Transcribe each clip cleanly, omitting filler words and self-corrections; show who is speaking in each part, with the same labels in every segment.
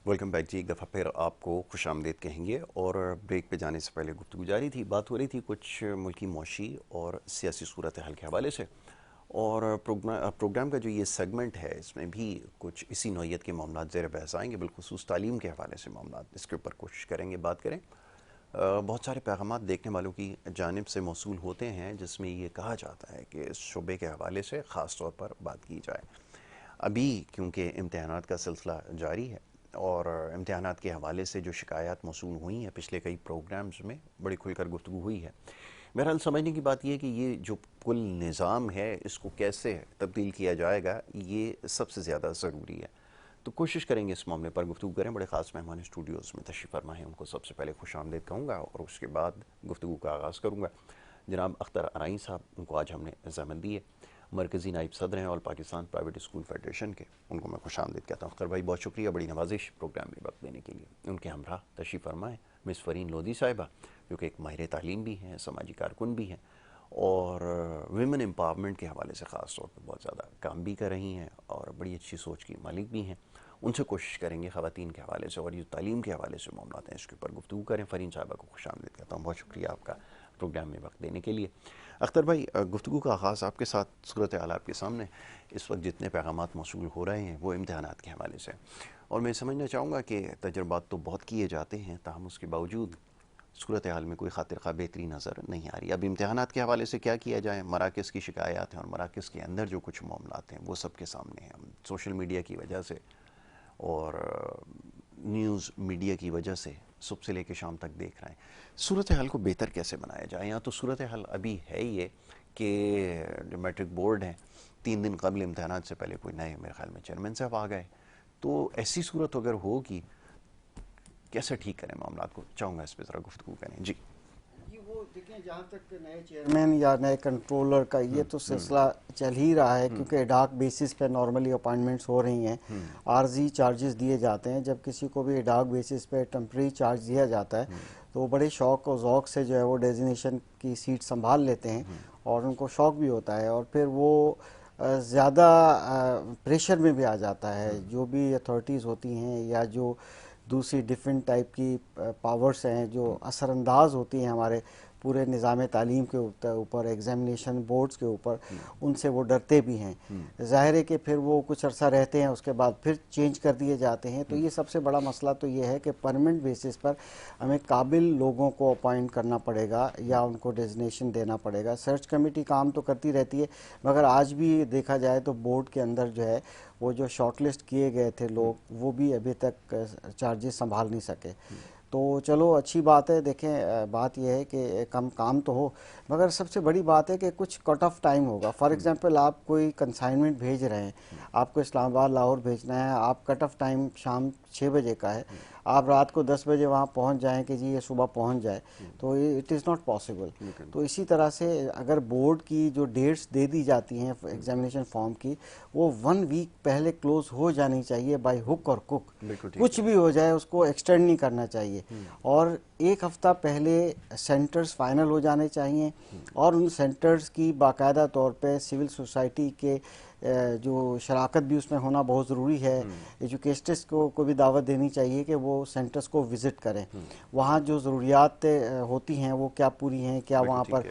Speaker 1: Welcome back जी। एक दफ़ा फिर आपको खुशामदीद कहेंगे। और ब्रेक पे जाने से पहले गुफ्तगू जारी थी, बात हो रही थी कुछ मुल्की मौशी और सियासी सूरत हाल के हवाले से। और प्रोग्राम का जो ये सेगमेंट है इसमें भी कुछ इसी नौइयत के मामला ज़ेर बहस आएंगे, बिलखुसूस तालीम के हवाले से मामला, इसके ऊपर कोशिश करेंगे बात करें। बहुत सारे पैगाम देखने वालों की जानिब से मौसूल होते हैं जिसमें ये कहा जाता है कि इस शुबे के हवाले से ख़ास तौर पर बात की जाए। अभी क्योंकि इम्तहानात का सिलसिला जारी है और इम्तहानात के हवाले से जो शिकायत मौसूल हुई हैं पिछले कई प्रोग्राम्स में बड़ी खुलकर गुफ्तगू हुई है। बहरहाल समझने की बात यह है कि ये जो कुल निज़ाम है इसको कैसे तब्दील किया जाएगा, ये सबसे ज़्यादा ज़रूरी है। तो कोशिश करेंगे इस मामले पर गुफ्तगू करें। बड़े ख़ास मेहमान स्टूडियोज़ में तशरीफ़ फरमा हैं, उनको सबसे पहले खुशामदीद कहूँगा और उसके बाद गुफ्तगू का आगाज़ करूँगा। जनाब अख्तर अराई साहब, उनको आज हमने ज़हमत दी है, मरकज़ी नायब सदर हैं all Pakistan private school federation के, उनको मैं खुशामदीद कहता हूँ। अख्तर भाई बहुत शुक्रिया, बड़ी नवाजिश प्रोग्राम में वक्त देने के लिए। उनके हमरा तशरीफ़ फरमा है मिस फ़रीन लोधी साहिबा, जो कि एक माहिर तालीम भी हैं, समाजी कारकुन भी हैं और विमेन एम्पावरमेंट के हवाले से ख़ास तौर पर बहुत ज़्यादा काम भी कर रही हैं और बड़ी अच्छी सोच की मालिक भी हैं। उनसे कोशिश करेंगे ख़वातीन के हवाले से और ये तालीम के हवाले से मामला हैं इसके ऊपर गुफ्तगू करें। फ़रीन साहिबा को खुशामदीद कहता हूँ, बहुत शुक्रिया आपका प्रोग्राम में वक्त देने के लिए। अख्तर भाई, गुफ्तगू का आगाज़ आपके साथ। सूरत हाल आपके सामने इस वक्त जितने पैगामात मौसूल हो रहे हैं वो इम्तहानात के हवाले से, और मैं समझना चाहूँगा कि तजर्बात तो बहुत किए जाते हैं, ताहम उसके बावजूद सूरत हाल में कोई खातिर खा बेहतरी नज़र नहीं आ रही। अब इम्तहानात के हवाले से क्या किया जाए? मराकज़ की शिकायत हैं और मराकज़ के अंदर जो कुछ मामलात हैं वो सबके सामने हैं। सोशल मीडिया की वजह से और न्यूज़ मीडिया की वजह से सुबह से लेकर शाम तक देख रहे हैं। सूरत हाल को बेहतर कैसे बनाया जाए? यहाँ तो सूरत हाल अभी है ये कि जो मैट्रिक बोर्ड हैं 3 दिन कबल इम्तहानात से पहले कोई नए मेरे ख्याल में चेयरमैन साहब आ गए। तो ऐसी सूरत अगर होगी, कैसे ठीक करें मामला को? चाहूँगा इस पर ज़रा गुफ्तगू करें जी।
Speaker 2: वो देखें, जहाँ तक नए चेयरमैन या नए कंट्रोलर का ये तो सिलसिला चल ही रहा है, क्योंकि एडाक बेसिस पे नॉर्मली अपॉइंटमेंट्स हो रही हैं। आर्जी चार्जेस दिए जाते हैं। जब किसी को भी एडाक बेसिस पे टेम्प्रेरी चार्ज दिया जाता है तो वो बड़े शौक और ज़ौक से जो है वो डेजिग्नेशन की सीट संभाल लेते हैं और उनको शौक भी होता है, और फिर वो ज़्यादा प्रेशर में भी आ जाता है। जो भी अथॉरिटीज़ होती हैं या जो दूसरी डिफरेंट टाइप की पावर्स हैं जो असरअंदाज होती हैं हमारे पूरे निज़ाम तालीम के ऊपर, एग्जामिनेशन बोर्ड्स के ऊपर, उनसे वो डरते भी हैं। ज़ाहिर है कि फिर वो कुछ अरसा रहते हैं, उसके बाद फिर चेंज कर दिए जाते हैं। तो ये सबसे बड़ा मसला तो ये है कि परमानेंट बेसिस पर हमें काबिल लोगों को अपॉइंट करना पड़ेगा या उनको डेजिग्नेशन देना पड़ेगा। सर्च कमेटी काम तो करती रहती है, मगर आज भी देखा जाए तो बोर्ड के अंदर जो है वो जो शॉर्टलिस्ट किए गए थे लोग, वो भी अभी तक चार्जेस संभाल नहीं सके। तो चलो अच्छी बात है। देखें, बात यह है कि कम काम तो हो, मगर सबसे बड़ी बात है कि कुछ कट ऑफ टाइम होगा। फॉर एग्जांपल आप कोई कंसाइनमेंट भेज रहे हैं, आपको इस्लामाबाद लाहौर भेजना है, आप कट ऑफ टाइम शाम 6 बजे का है, आप रात को 10 बजे वहाँ पहुँच जाएं कि जी ये सुबह पहुँच जाए, तो इट इज़ नॉट पॉसिबल। तो इसी तरह से अगर बोर्ड की जो डेट्स दे दी जाती हैं एग्जामिनेशन फॉर्म की, वो 1 वीक पहले क्लोज हो जानी चाहिए बाय हुक और कुक। कुछ भी हो जाए उसको एक्सटेंड नहीं करना चाहिए, और 1 हफ्ता पहले सेंटर्स फाइनल हो जाने चाहिए, और उन सेंटर्स की बाकायदा तौर पे सिविल सोसाइटी के जो शराकत भी उसमें होना बहुत ज़रूरी है। एजुकेशनिस्ट को भी दावत देनी चाहिए कि वो सेंटर्स को विज़िट करें। वहाँ जो ज़रूरियात होती हैं वो क्या पूरी हैं, क्या वहाँ पर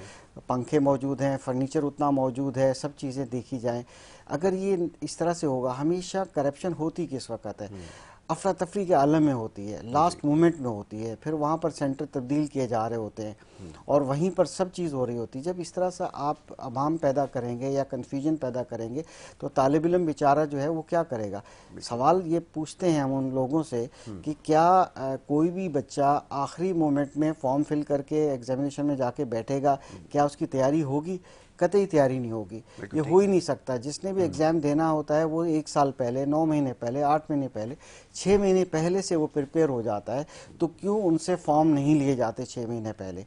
Speaker 2: पंखे मौजूद हैं, फर्नीचर उतना मौजूद है, सब चीज़ें देखी जाएं। अगर ये इस तरह से होगा, हमेशा करप्शन होती किस वक्त है? अफरा तफरी के आलम में होती है, लास्ट मोमेंट में होती है, फिर वहाँ पर सेंटर तब्दील किए जा रहे होते हैं और वहीं पर सब चीज़ हो रही होती है। जब इस तरह से आप अवाम पैदा करेंगे या कन्फ्यूजन पैदा करेंगे तो तालिब इल्म बेचारा जो है वो क्या करेगा? सवाल ये पूछते हैं हम उन लोगों से कि क्या कोई भी बच्चा आखिरी मोमेंट में फॉर्म फिल करके एग्जामिनेशन में जाके बैठेगा? क्या उसकी तैयारी होगी? कतई तैयारी नहीं होगी, ये हो ही नहीं सकता। जिसने भी एग्ज़ाम देना होता है वो 1 साल पहले, 9 महीने पहले, 8 महीने पहले, 6 महीने पहले से वो प्रिपेयर हो जाता है। तो क्यों उनसे फॉर्म नहीं लिए जाते 6 महीने पहले?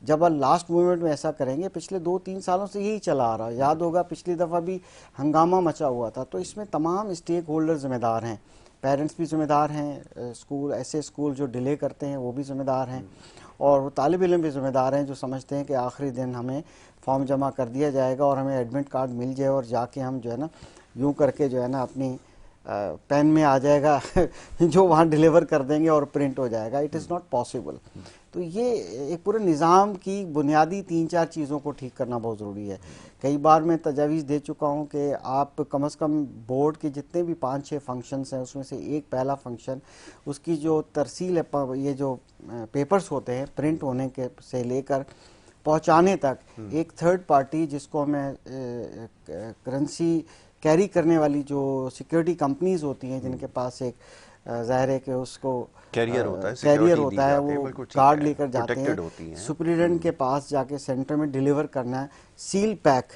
Speaker 2: जब लास्ट मोमेंट में ऐसा करेंगे, पिछले 2-3 सालों से यही चला आ रहा है। याद होगा पिछली दफ़ा भी हंगामा मचा हुआ था। तो इसमें तमाम स्टेक होल्डर जिम्मेदार हैं, पेरेंट्स भी जिम्मेदार हैं, स्कूल, ऐसे स्कूल जो डिले करते हैं वो भी जिम्मेदार हैं, और तालिब इल्म भी जिम्मेदार हैं जो समझते हैं कि आखिरी दिन हमें फॉर्म जमा कर दिया जाएगा और हमें एडमिट कार्ड मिल जाए और जाके हम जो है ना यूँ करके जो है ना अपनी पेन में आ जाएगा जो वहाँ डिलीवर कर देंगे और प्रिंट हो जाएगा। It is not possible. तो ये एक पूरे निज़ाम की बुनियादी 3-4 चीज़ों को ठीक करना बहुत ज़रूरी है। कई बार मैं तजावीज़ दे चुका हूँ कि आप कम से कम बोर्ड के जितने भी 5-6 फंक्शंस हैं उसमें से एक पहला फंक्शन उसकी जो तरसील है, ये जो पेपर्स होते हैं प्रिंट होने के से लेकर पहुँचाने तक, एक थर्ड पार्टी जिसको हमें करेंसी कैरी करने वाली जो सिक्योरिटी कंपनीज होती हैं जिनके पास एक जाहिर है कि उसको
Speaker 1: कैरियर होता है,
Speaker 2: कैरियर होता है, वो कार्ड लेकर जाते
Speaker 1: हैं,
Speaker 2: हैं, सुपरिटेंडेंट के पास जाके सेंटर में डिलीवर करना है। सील पैक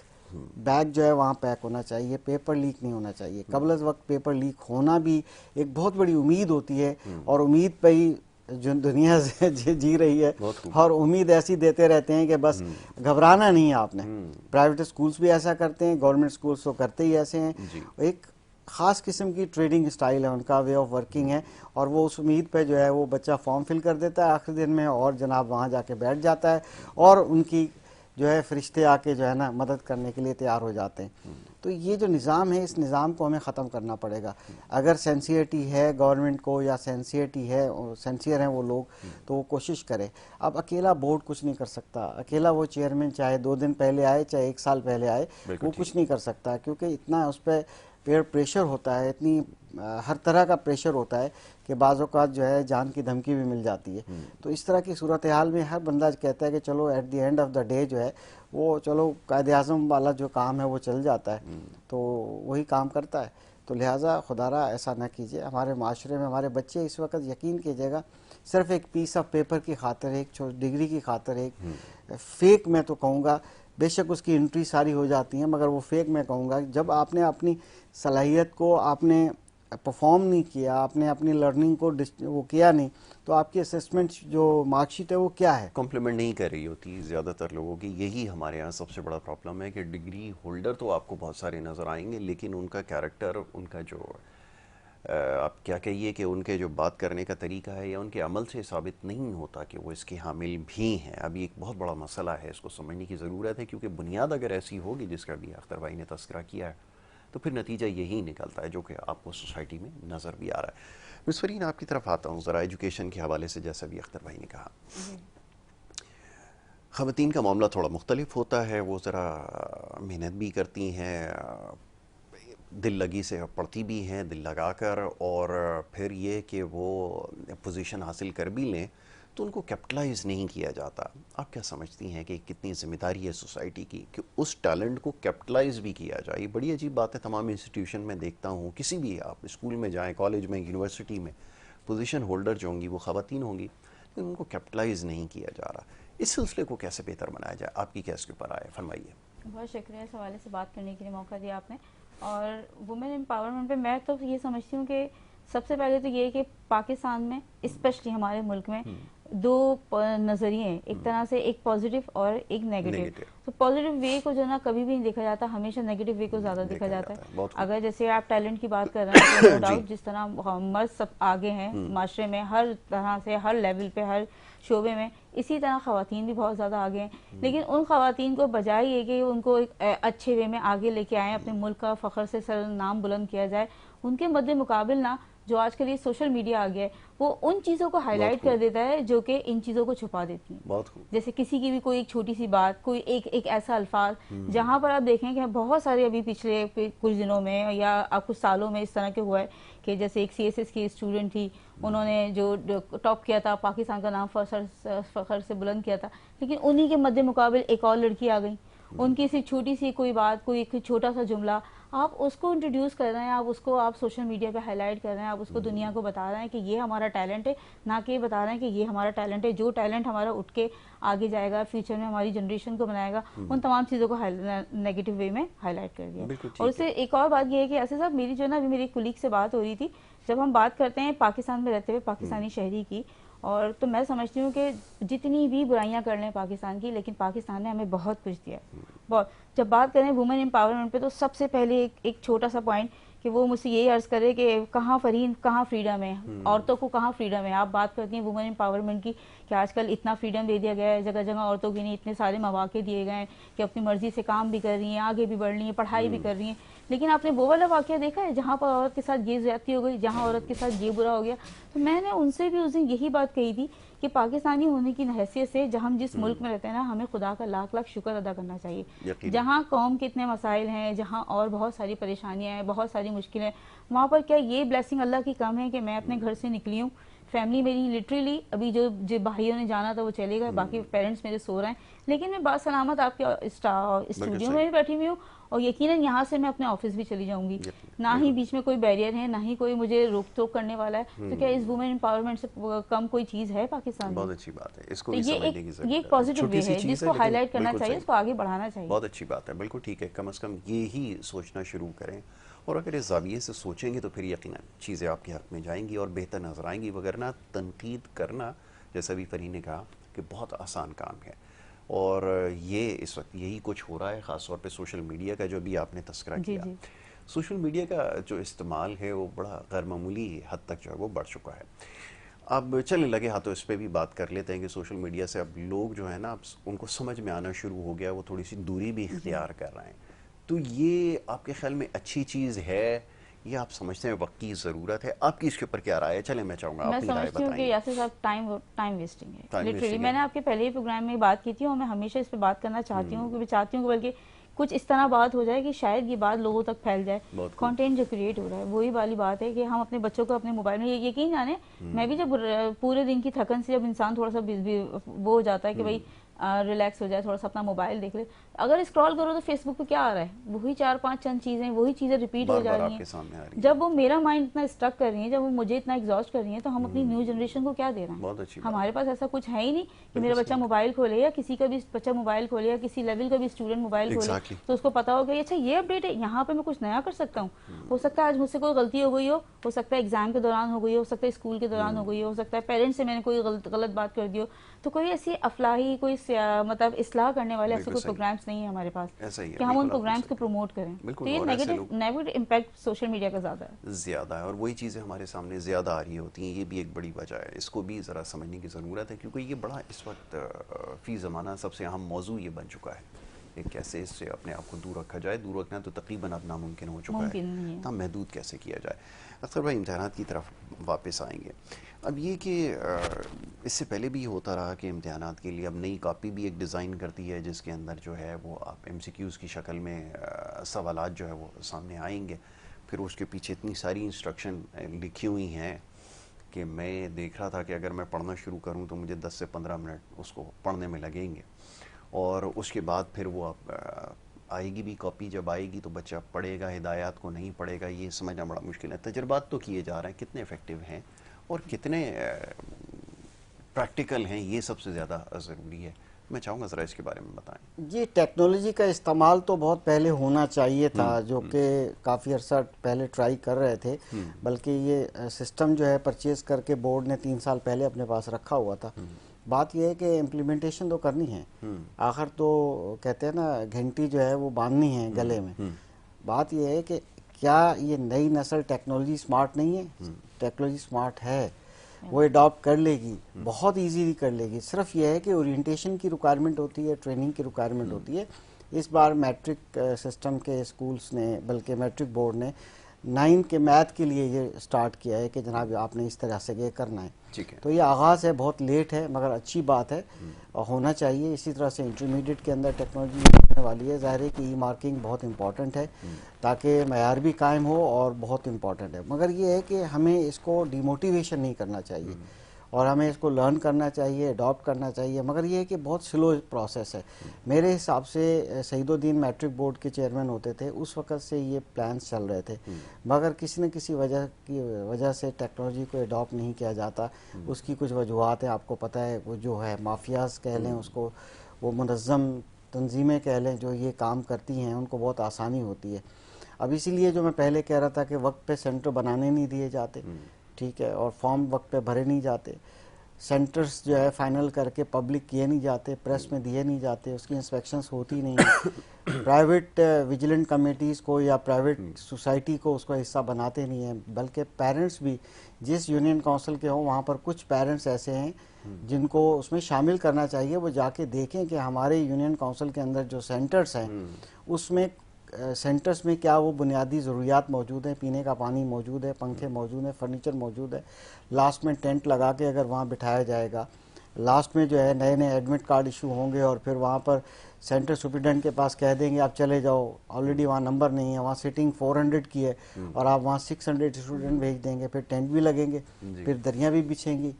Speaker 2: बैग जो है वहाँ पैक होना चाहिए, पेपर लीक नहीं होना चाहिए। कबल वक्त पेपर लीक होना भी एक बहुत बड़ी उम्मीद होती है और उम्मीद पे ही जो दुनिया जी रही है और उम्मीद ऐसी देते रहते हैं कि बस घबराना नहीं है आपने। प्राइवेट स्कूल्स भी ऐसा करते हैं, गवर्नमेंट स्कूल्स तो करते ही ऐसे हैं। एक ख़ास किस्म की ट्रेडिंग स्टाइल है, उनका वे ऑफ वर्किंग है और वो उस उम्मीद पे जो है वो बच्चा फॉर्म फिल कर देता है आखिरी दिन में और जनाब वहाँ जाके बैठ जाता है और उनकी जो है फरिश्ते आके जो है ना मदद करने के लिए तैयार हो जाते हैं। तो ये जो निज़ाम है, इस निज़ाम को हमें ख़त्म करना पड़ेगा। अगर सेंसियरिटी है गवर्नमेंट को या सेंसियरिटी है, सेंसियर हैं वो लोग, तो वो कोशिश करें। अब अकेला बोर्ड कुछ नहीं कर सकता, अकेला वो चेयरमैन चाहे 2 दिन पहले आए चाहे 1 साल पहले आए, वो कुछ नहीं कर सकता क्योंकि इतना उस पर पेयर प्रेशर होता है, इतनी हर तरह का प्रेशर होता है कि बाज़ औक़ात जो है जान की धमकी भी मिल जाती है। तो इस तरह की सूरत हाल में हर बंदा कहता है कि चलो at the end of the day जो है वो चलो कायद-ए-आज़म वाला जो काम है वो चल जाता है, तो वही काम करता है। तो लिहाजा खुदारा ऐसा ना कीजिए। हमारे माशरे में हमारे बच्चे इस वक्त यकीन कीजिएगा सिर्फ एक पीस ऑफ पेपर की खातिर, एक डिग्री की खातिर, एक फेक, मैं तो कहूँगा बेशक उसकी एंट्री सारी हो जाती है मगर वो फेक, मैं कहूँगा जब आपने अपनी सलाहियत को आपने परफॉर्म नहीं किया, आपने अपनी लर्निंग को वो किया नहीं, तो आपकी असेसमेंट जो मार्कशीट है वो क्या है,
Speaker 1: कॉम्प्लीमेंट नहीं कर रही होती ज़्यादातर लोगों की। यही हमारे यहाँ सबसे बड़ा प्रॉब्लम है कि डिग्री होल्डर तो आपको बहुत सारे नज़र आएंगे लेकिन उनका कैरेक्टर, उनका जो आप क्या कहिए कि उनके जो बात करने का तरीका है या उनके अमल से साबित नहीं होता कि वो इसके हामिल भी हैं। अभी एक बहुत बड़ा मसला है, इसको समझने की ज़रूरत है क्योंकि बुनियाद अगर ऐसी होगी जिसका भी अख्तर भाई ने तस्करा किया है तो फिर नतीजा यही निकलता है जो कि आपको सोसाइटी में नज़र भी आ रहा है। मिस फरीन, आपकी तरफ आता हूँ ज़रा एजुकेशन के हवाले से। जैसा भी अख्तर भाई ने कहा, ख़वातीन का मामला थोड़ा मुख्तलिफ होता है, वो ज़रा मेहनत भी करती हैं, दिल लगी से पढ़ती भी हैं, दिल लगाकर, और फिर ये कि वो पोजीशन हासिल कर भी लें तो उनको कैपिटलाइज नहीं किया जाता। आप क्या समझती हैं कि कितनी ज़िम्मेदारी है सोसाइटी की कि उस टैलेंट को कैपिटलाइज भी किया जाए? ये बड़ी अजीब बात है। तमाम इंस्टीट्यूशन में देखता हूँ, किसी भी आप स्कूल में जाएँ, कॉलेज में, यूनिवर्सिटी में, पोजीशन होल्डर जो होंगी वो ख़वातीन होंगी लेकिन उनको कैपिटलाइज नहीं किया जा रहा। इस सिलसिले को कैसे बेहतर बनाया जाए? आपकी क्या इसके ऊपर आए, फरमाइए।
Speaker 3: बहुत शुक्रिया इस हवाले से बात करने के लिए मौका दिया आपने। और वुमेन एम्पावरमेंट पे मैं तो ये समझती हूँ कि सबसे पहले तो ये कि पाकिस्तान में, स्पेशली हमारे मुल्क में, 2 नज़रिए हैं, एक तरह से एक पॉजिटिव और एक नेगेटिव। तो पॉजिटिव वे को जो ना कभी भी नहीं देखा जाता, हमेशा नेगेटिव वे को ज़्यादा देखा जाता है। अगर जैसे आप टैलेंट की बात कर रहे हैं तो नो डाउट जिस तरह मर्द सब आगे हैं माशरे में, हर तरह से, हर लेवल पे, हर शोबे में, इसी तरह ख़वातीन भी बहुत ज़्यादा आगे हैं। लेकिन उन ख़वातीन को बजाय ये कि उनको एक अच्छे वे में आगे लेके आएँ, अपने मुल्क का फ़ख्र से सर नाम बुलंद किया जाए, उनके मद्दे मुकाबिल ना जो आजकल ये सोशल मीडिया आ गया है वो उन चीज़ों को हाईलाइट कर देता है जो कि इन चीज़ों को छुपा देती हैं। जैसे किसी की भी कोई एक छोटी सी बात, कोई एक ऐसा अल्फाज जहाँ पर आप देखें कि बहुत सारे अभी पिछले कुछ दिनों में या कुछ सालों में इस तरह के हुआ है कि जैसे एक CSS की स्टूडेंट थी, उन्होंने जो टॉप किया था, पाकिस्तान का नाम फ़ख्र से बुलंद किया था, लेकिन उन्हीं के मद्दे मुकाबिल एक और लड़की आ गई, उनकी सी छोटी सी कोई बात, कोई एक छोटा सा जुमला, आप उसको इंट्रोड्यूस कर रहे हैं, आप उसको आप सोशल मीडिया पे हाईलाइट कर रहे हैं, आप उसको दुनिया को बता रहे हैं कि ये हमारा टैलेंट है, ना कि बता रहे हैं कि ये हमारा टैलेंट है। जो टैलेंट हमारा उठ के आगे जाएगा, फ्यूचर में हमारी जनरेशन को बनाएगा, उन तमाम चीज़ों को नेगेटिव वे में हाईलाइट कर दिया। और उससे एक और बात ये है कि ऐसे साहब, मेरी जो ना अभी मेरी कुलीग से बात हो रही थी, जब हम बात करते हैं पाकिस्तान में रहते हुए पाकिस्तानी शहरी की, और तो मैं समझती हूँ कि जितनी भी बुराइयां कर लें पाकिस्तान की, लेकिन पाकिस्तान ने हमें बहुत कुछ दिया है, बहुत। जब बात करें वुमेन एम्पावरमेंट पे तो सबसे पहले एक छोटा सा पॉइंट कि वो मुझसे यही अर्ज करे कि कहाँ फरहीन, कहाँ फ्रीडम है, औरतों को कहाँ फ्रीडम है। आप बात करती हैं वुमेन एम्पावरमेंट की कि आजकल इतना फ्रीडम दे दिया गया है, जगह जगह औरतों के लिए इतने सारे मौके दिए गए हैं कि अपनी मर्जी से काम भी कर रही हैं, आगे भी बढ़ रही हैं, पढ़ाई भी कर रही हैं। लेकिन आपने वो वाला वाक़या देखा है जहाँ पर औरत के साथ ये ज्यादती हो गई, जहाँ औरत के साथ ये बुरा हो गया। तो मैंने उनसे भी उस दिन यही बात कही थी कि पाकिस्तानी होने की हैसियत से जहाँ हम जिस मुल्क में रहते हैं ना, हमें खुदा का लाख लाख शुक्र अदा करना चाहिए। जहाँ कौम के इतने मसाइल हैं, जहाँ और बहुत सारी परेशानियाँ हैं, बहुत सारी मुश्किलें, वहाँ पर क्या ये ब्लेसिंग अल्लाह की कम है कि मैं अपने घर से निकली हूँ, फैमिली मेरी लिटरली अभी जो भाइयों ने जाना था वो चले गए, बाकी पेरेंट्स मेरे सो रहे हैं, लेकिन मैं बासलामत आपके स्टूडियो में भी बैठी हुई हूँ और यकीनन यहाँ से मैं अपने ऑफिस भी चली जाऊंगी। ना ही बीच में कोई बैरियर है, ना ही कोई मुझे रोक टोक करने वाला है। तो क्या इस वुमेन एम्पावरमेंट से कम कोई चीज है पाकिस्तान में?
Speaker 1: बहुत अच्छी बात है, इसको
Speaker 3: तो
Speaker 1: भी
Speaker 3: ये
Speaker 1: समझने की जरूरत है।
Speaker 3: ये एक पॉजिटिव वे है
Speaker 1: चीज़
Speaker 3: जिसको
Speaker 1: लेकिन
Speaker 3: हाईलाइट करना
Speaker 1: बिल्कुल
Speaker 3: चाहिए,
Speaker 1: सही।
Speaker 3: इसको आगे बढ़ाना चाहिए।
Speaker 1: बहुत अच्छी बात है, बिल्कुल ठीक है। कम से कम ये ही सोचना शुरू करें, और अगर इस ज़ाविये से सोचेंगे तो फिर यकीनन चीज़ें आपके हक में जाएंगी और बेहतर नजर आएंगी। वगरना तनकीद करना, जैसा भी फरहीन ने कहा, कि बहुत आसान काम है। और ये इस वक्त यही कुछ हो रहा है, ख़ासतौर पे सोशल मीडिया का जो भी आपने तस्करा किया। सोशल मीडिया का जो इस्तेमाल है वो बड़ा गैर मामूली हद तक जो है वो बढ़ चुका है। अब चलने लगे हाथों इस पे भी बात कर लेते हैं कि सोशल मीडिया से अब लोग जो है ना, अब उनको समझ में आना शुरू हो गया, वो थोड़ी सी दूरी भी इख्तियार कर रहे हैं। तो ये आपके ख्याल में अच्छी चीज़ है या आप समझते हैं वक्त की ज़रूरत है? आपकी इसके ऊपर क्या राय है? चले मैं चाहूँगा
Speaker 3: मैं
Speaker 1: अपनी राय
Speaker 3: समझती हूँ कि
Speaker 1: बताइए।
Speaker 3: यासिर साहब टाइम वेस्टिंग है
Speaker 1: Time
Speaker 3: लिटरली।
Speaker 1: wasting
Speaker 3: मैंने
Speaker 1: है।
Speaker 3: आपके पहले ही प्रोग्राम में बात की थी और मैं हमेशा इस पे बात करना चाहती हूँ, क्योंकि चाहती हूँ कि बल्कि कुछ इस तरह बात हो जाए कि शायद ये बात लोगों तक फैल जाए।
Speaker 1: बहुत खूब।
Speaker 3: कंटेंट जो क्रिएट हो रहा है वही वाली बात है कि हम अपने बच्चों को अपने मोबाइल में, यकीन जाने मैं भी जब पूरे दिन की थकन से जब इंसान थोड़ा सा वो हो जाता है कि भाई रिलैक्स हो जाए, थोड़ा सा अपना मोबाइल देख ले, अगर स्क्रॉल करो तो फेसबुक पे क्या आ रहा है, वही 4-5 चंद चीजें, वही चीजें रिपीट हो जा रही हैं। जब वो मेरा माइंड इतना स्टक कर रही है, जब वो मुझे इतना एग्जॉस्ट कर रही है, तो हम अपनी न्यू जनरेशन को क्या दे रहे हैं? हमारे पास ऐसा कुछ है ही नहीं कि मेरा बच्चा मोबाइल खोले या किसी का भी बच्चा मोबाइल खोले या किसी लेवल का भी स्टूडेंट मोबाइल खोले तो उसको पता होगा अच्छा ये अपडेट है, यहाँ पे मैं कुछ नया कर सकता हूँ। हो सकता है आज मुझसे कोई गलती हो गई हो सकता है एग्जाम के दौरान हो गई हो सकता है स्कूल के दौरान हो गई हो सकता है पेरेंट्स से मैंने कोई गलत बात कर दी हो, तो कोई ऐसी अफलाही, कोई मतलब इस्लाह करने वाले ऐसे कोई प्रोग्राम्स नहीं है हमारे पास कि हम उन प्रोग्राम्स को प्रमोट करें। तो ये नेगेटिव इम्पैक्ट सोशल मीडिया का ज़्यादा
Speaker 1: है और वही चीज़ें हमारे सामने ज़्यादा आ रही होती हैं। ये भी एक बड़ी वजह है, इसको भी ज़रा समझने की ज़रूरत है, क्योंकि ये बड़ा इस वक्त फ़ी ज़माना सबसे अहम मौजू ये बन चुका है कि कैसे इससे अपने आप को दूर रखा जाए। दूर रखना तो तकरीबन अब नामुमकिन हो चुका है, तब महदूद कैसे किया जाए। अख्तर भाई, इम्तिहानात की तरफ वापस आएंगे। अब ये कि इससे पहले भी होता रहा कि इम्तिहानात के लिए अब नई कॉपी भी एक डिज़ाइन करती है जिसके अंदर जो है वो आप MCQs की शक्ल में सवालात जो है वो सामने आएंगे, फिर उसके पीछे इतनी सारी इंस्ट्रक्शन लिखी हुई हैं कि मैं देख रहा था कि अगर मैं पढ़ना शुरू करूं तो मुझे 10 से 15 मिनट उसको पढ़ने में लगेंगे, और उसके बाद फिर वो आप आएगी भी कॉपी, जब आएगी तो बच्चा पढ़ेगा, हिदायत को नहीं पढ़ेगा, ये समझना बड़ा मुश्किल है। तजर्बात तो किए जा रहे हैं, कितने इफ़ेक्टिव हैं और कितने प्रैक्टिकल हैं, ये सबसे ज़्यादा ज़रूरी है। मैं चाहूँगा ज़रा इसके बारे में बताएं।
Speaker 2: जी, टेक्नोलॉजी का इस्तेमाल तो बहुत पहले होना चाहिए था, जो कि काफ़ी अर्सा पहले ट्राई कर रहे थे, बल्कि ये सिस्टम जो है परचेज करके बोर्ड ने 3 साल पहले अपने पास रखा हुआ था। बात यह है कि इम्प्लीमेंटेशन तो करनी है, आखिर तो कहते हैं ना घंटी जो है वो बांधनी है गले में। बात यह है कि क्या ये नई नस्ल टेक्नोलॉजी स्मार्ट नहीं है? टेक्नोलॉजी स्मार्ट है, वो अडॉप्ट कर लेगी, बहुत इजीली कर लेगी। सिर्फ यह है कि ओरिएंटेशन की रिक्वायरमेंट होती है, ट्रेनिंग की रिक्वायरमेंट होती है। इस बार मैट्रिक सिस्टम के स्कूल्स ने, बल्कि मैट्रिक बोर्ड ने 9 के मैथ के लिए ये स्टार्ट किया है कि जनाब आपने इस तरह से ये करना है। तो ये आगाज़ है, बहुत लेट है मगर अच्छी बात है और होना चाहिए। इसी तरह से इंटरमीडिएट के अंदर टेक्नोलॉजी होने वाली है। ज़ाहिर है कि ई मार्किंग बहुत इंपॉर्टेंट है ताकि मयार भी कायम हो और बहुत इंपॉर्टेंट है, मगर ये है कि हमें इसको डिमोटिवेशन नहीं करना चाहिए और हमें इसको लर्न करना चाहिए, अडॉप्ट करना चाहिए, मगर ये है कि बहुत स्लो प्रोसेस है। मेरे हिसाब से सईदुद्दीन मैट्रिक बोर्ड के चेयरमैन होते थे, उस वक़्त से ये प्लान्स चल रहे थे, मगर किसी न किसी वजह से टेक्नोलॉजी को अडॉप्ट नहीं किया जाता। उसकी कुछ वजूहत हैं, आपको पता है, वो जो है माफियाज़ कह लें उसको, वो मुनज़्ज़म तंजीमें कह लें जो ये काम करती हैं, उनको बहुत आसानी होती है। अब इसीलिए जो मैं पहले कह रहा था कि वक्त पे सेंटर बनाने नहीं दिए जाते, ठीक है, और फॉर्म वक्त पे भरे नहीं जाते। सेंटर्स जो है फाइनल करके पब्लिक किए नहीं जाते, प्रेस में दिए नहीं जाते, उसकी इंस्पेक्शंस होती नहीं है। प्राइवेट विजिलेंट कमेटीज़ को या प्राइवेट सोसाइटी को उसका हिस्सा बनाते नहीं हैं, बल्कि पेरेंट्स भी जिस यूनियन काउंसिल के हों वहाँ पर कुछ पेरेंट्स ऐसे हैं जिनको उसमें शामिल करना चाहिए। वो जाके देखें कि हमारे यूनियन काउंसिल के अंदर जो सेंटर्स हैं उसमें सेंटर्स में क्या वो बुनियादी ज़रूरियात मौजूद हैं, पीने का पानी मौजूद है, पंखे मौजूद हैं, फर्नीचर मौजूद है। लास्ट में टेंट लगा के अगर वहाँ बिठाया जाएगा, लास्ट में जो है नए नए एडमिट कार्ड इशू होंगे और फिर वहाँ पर सेंटर सुप्रिटेंडेंट के पास कह देंगे आप चले जाओ, ऑलरेडी वहाँ नंबर नहीं है, वहाँ सीटिंग 400 की है और आप वहाँ 600 स्टूडेंट भेज देंगे, फिर टेंट भी लगेंगे, फिर दरियाँ भी बिछेंगी,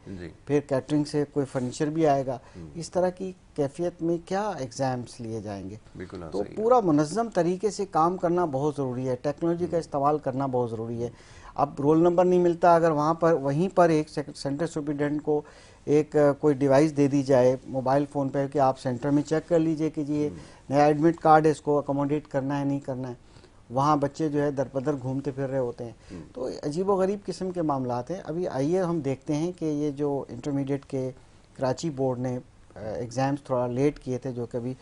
Speaker 2: फिर कैटरिंग से कोई फर्नीचर भी आएगा। इस तरह की कैफियत में क्या एग्ज़ाम्स लिए जाएंगे? तो पूरा मुनज़्ज़म तरीके से काम करना बहुत ज़रूरी है, टेक्नोलॉजी का इस्तेमाल करना बहुत ज़रूरी है। अब रोल नंबर नहीं मिलता, अगर वहाँ पर वहीं पर एक सेंटर सुप्रिटेंडेंट को एक कोई डिवाइस दे दी जाए मोबाइल फ़ोन पे कि आप सेंटर में चेक कर लीजिए कि जी ये नया एडमिट कार्ड है, इसको अकोमोडेट करना है नहीं करना है, वहाँ बच्चे जो है दर-बदर घूमते फिर रहे होते हैं। तो अजीबोगरीब किस्म के मामलात हैं। अभी आइए हम देखते हैं कि ये जो इंटरमीडिएट के कराची बोर्ड ने एग्ज़ाम्स थोड़ा लेट किए थे, जो कभी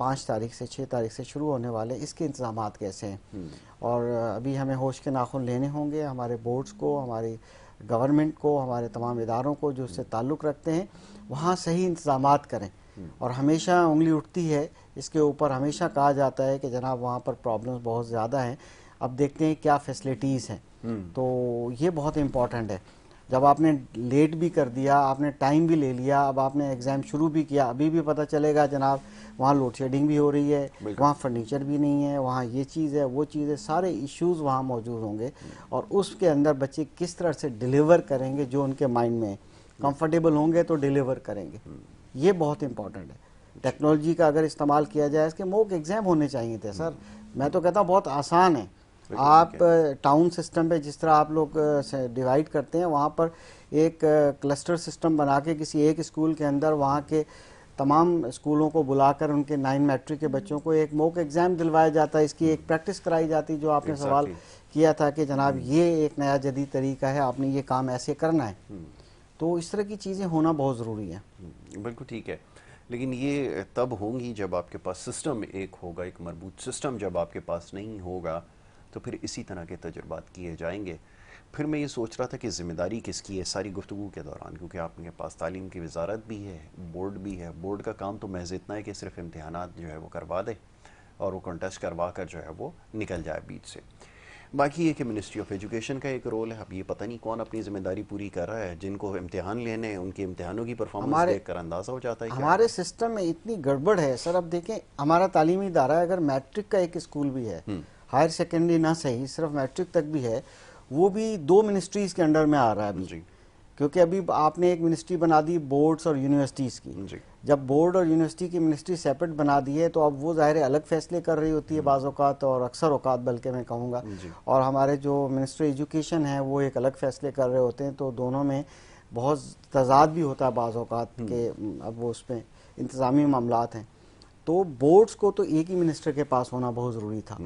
Speaker 2: 5 तारीख से 6 तारीख से शुरू होने वाले, इसके इंतज़ामात कैसे हैं। और अभी हमें होश के नाखून लेने होंगे हमारे बोर्ड्स को, हमारी गवर्नमेंट को, हमारे तमाम इदारों को जो उससे ताल्लुक़ रखते हैं, वहाँ सही इंतज़ामात करें। और हमेशा उंगली उठती है इसके ऊपर, हमेशा कहा जाता है कि जनाब वहाँ पर प्रॉब्लम्स बहुत ज़्यादा हैं, अब देखते हैं क्या फैसिलिटीज़ हैं। तो ये बहुत इम्पॉर्टेंट है। जब आपने लेट भी कर दिया, आपने टाइम भी ले लिया, अब आपने एग्ज़ाम शुरू भी किया, अभी भी पता चलेगा जनाब वहाँ लोड शेडिंग भी हो रही है, वहाँ फर्नीचर भी नहीं है, वहाँ ये चीज़ है, वो चीज़ है, सारे इश्यूज़ वहाँ मौजूद होंगे। और उसके अंदर बच्चे किस तरह से डिलीवर करेंगे जो उनके माइंड में कंफर्टेबल होंगे तो डिलीवर करेंगे, ये बहुत इंपॉर्टेंट है। टेक्नोलॉजी का अगर इस्तेमाल किया जाए, इसके मॉक एग्ज़ाम होने चाहिए थे सर। मैं तो कहता हूँ बहुत आसान है। आप टाउन सिस्टम पे जिस तरह आप लोग डिवाइड करते हैं, वहाँ पर एक क्लस्टर सिस्टम बना के किसी एक स्कूल के अंदर वहाँ के तमाम स्कूलों को बुलाकर उनके 9 मैट्रिक के बच्चों को एक मॉक एग्ज़ाम दिलवाया जाता है, इसकी एक प्रैक्टिस कराई जाती, जो आपने सवाल किया था कि जनाब ये एक नया जदीद तरीका है, आपने ये काम ऐसे करना है। तो इस तरह की चीज़ें होना बहुत ज़रूरी है।
Speaker 1: बिल्कुल ठीक है, लेकिन ये तब होंगी जब आपके पास सिस्टम एक होगा, एक मजबूत सिस्टम जब आपके पास नहीं होगा तो फिर इसी तरह के तजुर्बात किए जाएंगे। फिर मैं ये सोच रहा था कि ज़िम्मेदारी किसकी है सारी गुफ्तगू के दौरान, क्योंकि आपके पास तालीम की वजारत भी है, बोर्ड भी है। बोर्ड का काम तो महज इतना है कि सिर्फ इम्तहानात जो है वो करवा दे और वो कंटेस्ट करवा कर जो है वो निकल जाए बीच से। बाकी ये कि मिनिस्ट्री ऑफ एजुकेशन का एक रोल है। अब ये पता नहीं कौन अपनी जिम्मेदारी पूरी कर रहा है। जिनको इम्तिहान लेने हैं उनके इम्तिहानों की परफॉर्मेंस देखकर अंदाजा हो जाता है
Speaker 2: हमारे सिस्टम में इतनी गड़बड़ है सर। अब देखें, हमारा तालीमी इदारा अगर मैट्रिक का एक स्कूल भी है, हायर सेकेंडरी ना सही, सिर्फ मैट्रिक तक भी है, वो भी 2 मिनिस्ट्रीज़ के अंडर में आ रहा है अभी। क्योंकि अभी आपने एक मिनिस्ट्री बना दी बोर्ड्स और यूनिवर्सिटीज़ की। जब बोर्ड और यूनिवर्सिटी की मिनिस्ट्री सेपरेट बना दी है तो अब वो ज़ाहिर अलग फैसले कर रही होती है बाज़ औक़ात, और अक्सर औक़ात बल्कि मैं कहूँगा, और हमारे जो मिनिस्टर एजुकेशन है वो एक अलग फैसले कर रहे होते हैं। तो दोनों में बहुत तज़ाद भी होता है बाज़ औक़ात के, अब वो उसमें इंतज़ामी मामलात हैं। तो बोर्ड्स को तो एक ही मिनिस्टर के पास होना बहुत ज़रूरी था।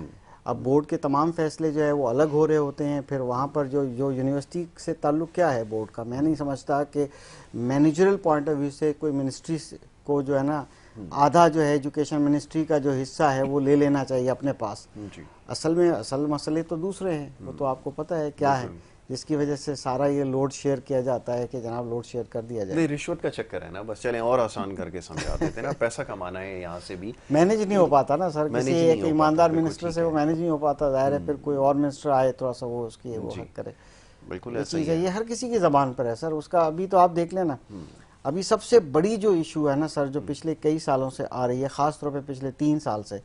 Speaker 2: अब बोर्ड के तमाम फैसले जो है वो अलग हो रहे होते हैं। फिर वहाँ पर जो यूनिवर्सिटी से ताल्लुक़ क्या है बोर्ड का, मैं नहीं समझता कि मैनेजरल पॉइंट ऑफ व्यू से कोई मिनिस्ट्री को जो है ना आधा जो है एजुकेशन मिनिस्ट्री का जो हिस्सा है वो ले लेना चाहिए अपने पास। असल मसले तो दूसरे हैं, वो तो आपको पता है क्या है, जिसकी वजह से सारा ये लोड शेयर किया जाता है कि जनाब लोड शेयर कर दिया जाए।
Speaker 1: नहीं, रिश्वत का चक्कर है ना, बस चलें और आसान करके समझा देते हैं ना। पैसा कमाना है यहाँ से भी
Speaker 2: मैनेज नहीं हो पाता ना सर, किसी एक ईमानदार मिनिस्टर से वो मैनेज नहीं हो पाता। जाहिर है फिर कोई और मिनिस्टर आए थोड़ा सा वो उसकी वो हक करे।
Speaker 1: बिल्कुल
Speaker 2: ऐसा ही है, ये हर किसी की ज़बान पर है सर उसका। अभी तो आप देख लेना, अभी सबसे बड़ी जो इशू है ना सर, जो पिछले कई सालों से आ रही है, ख़ास तौर पे पिछले 3 साल से,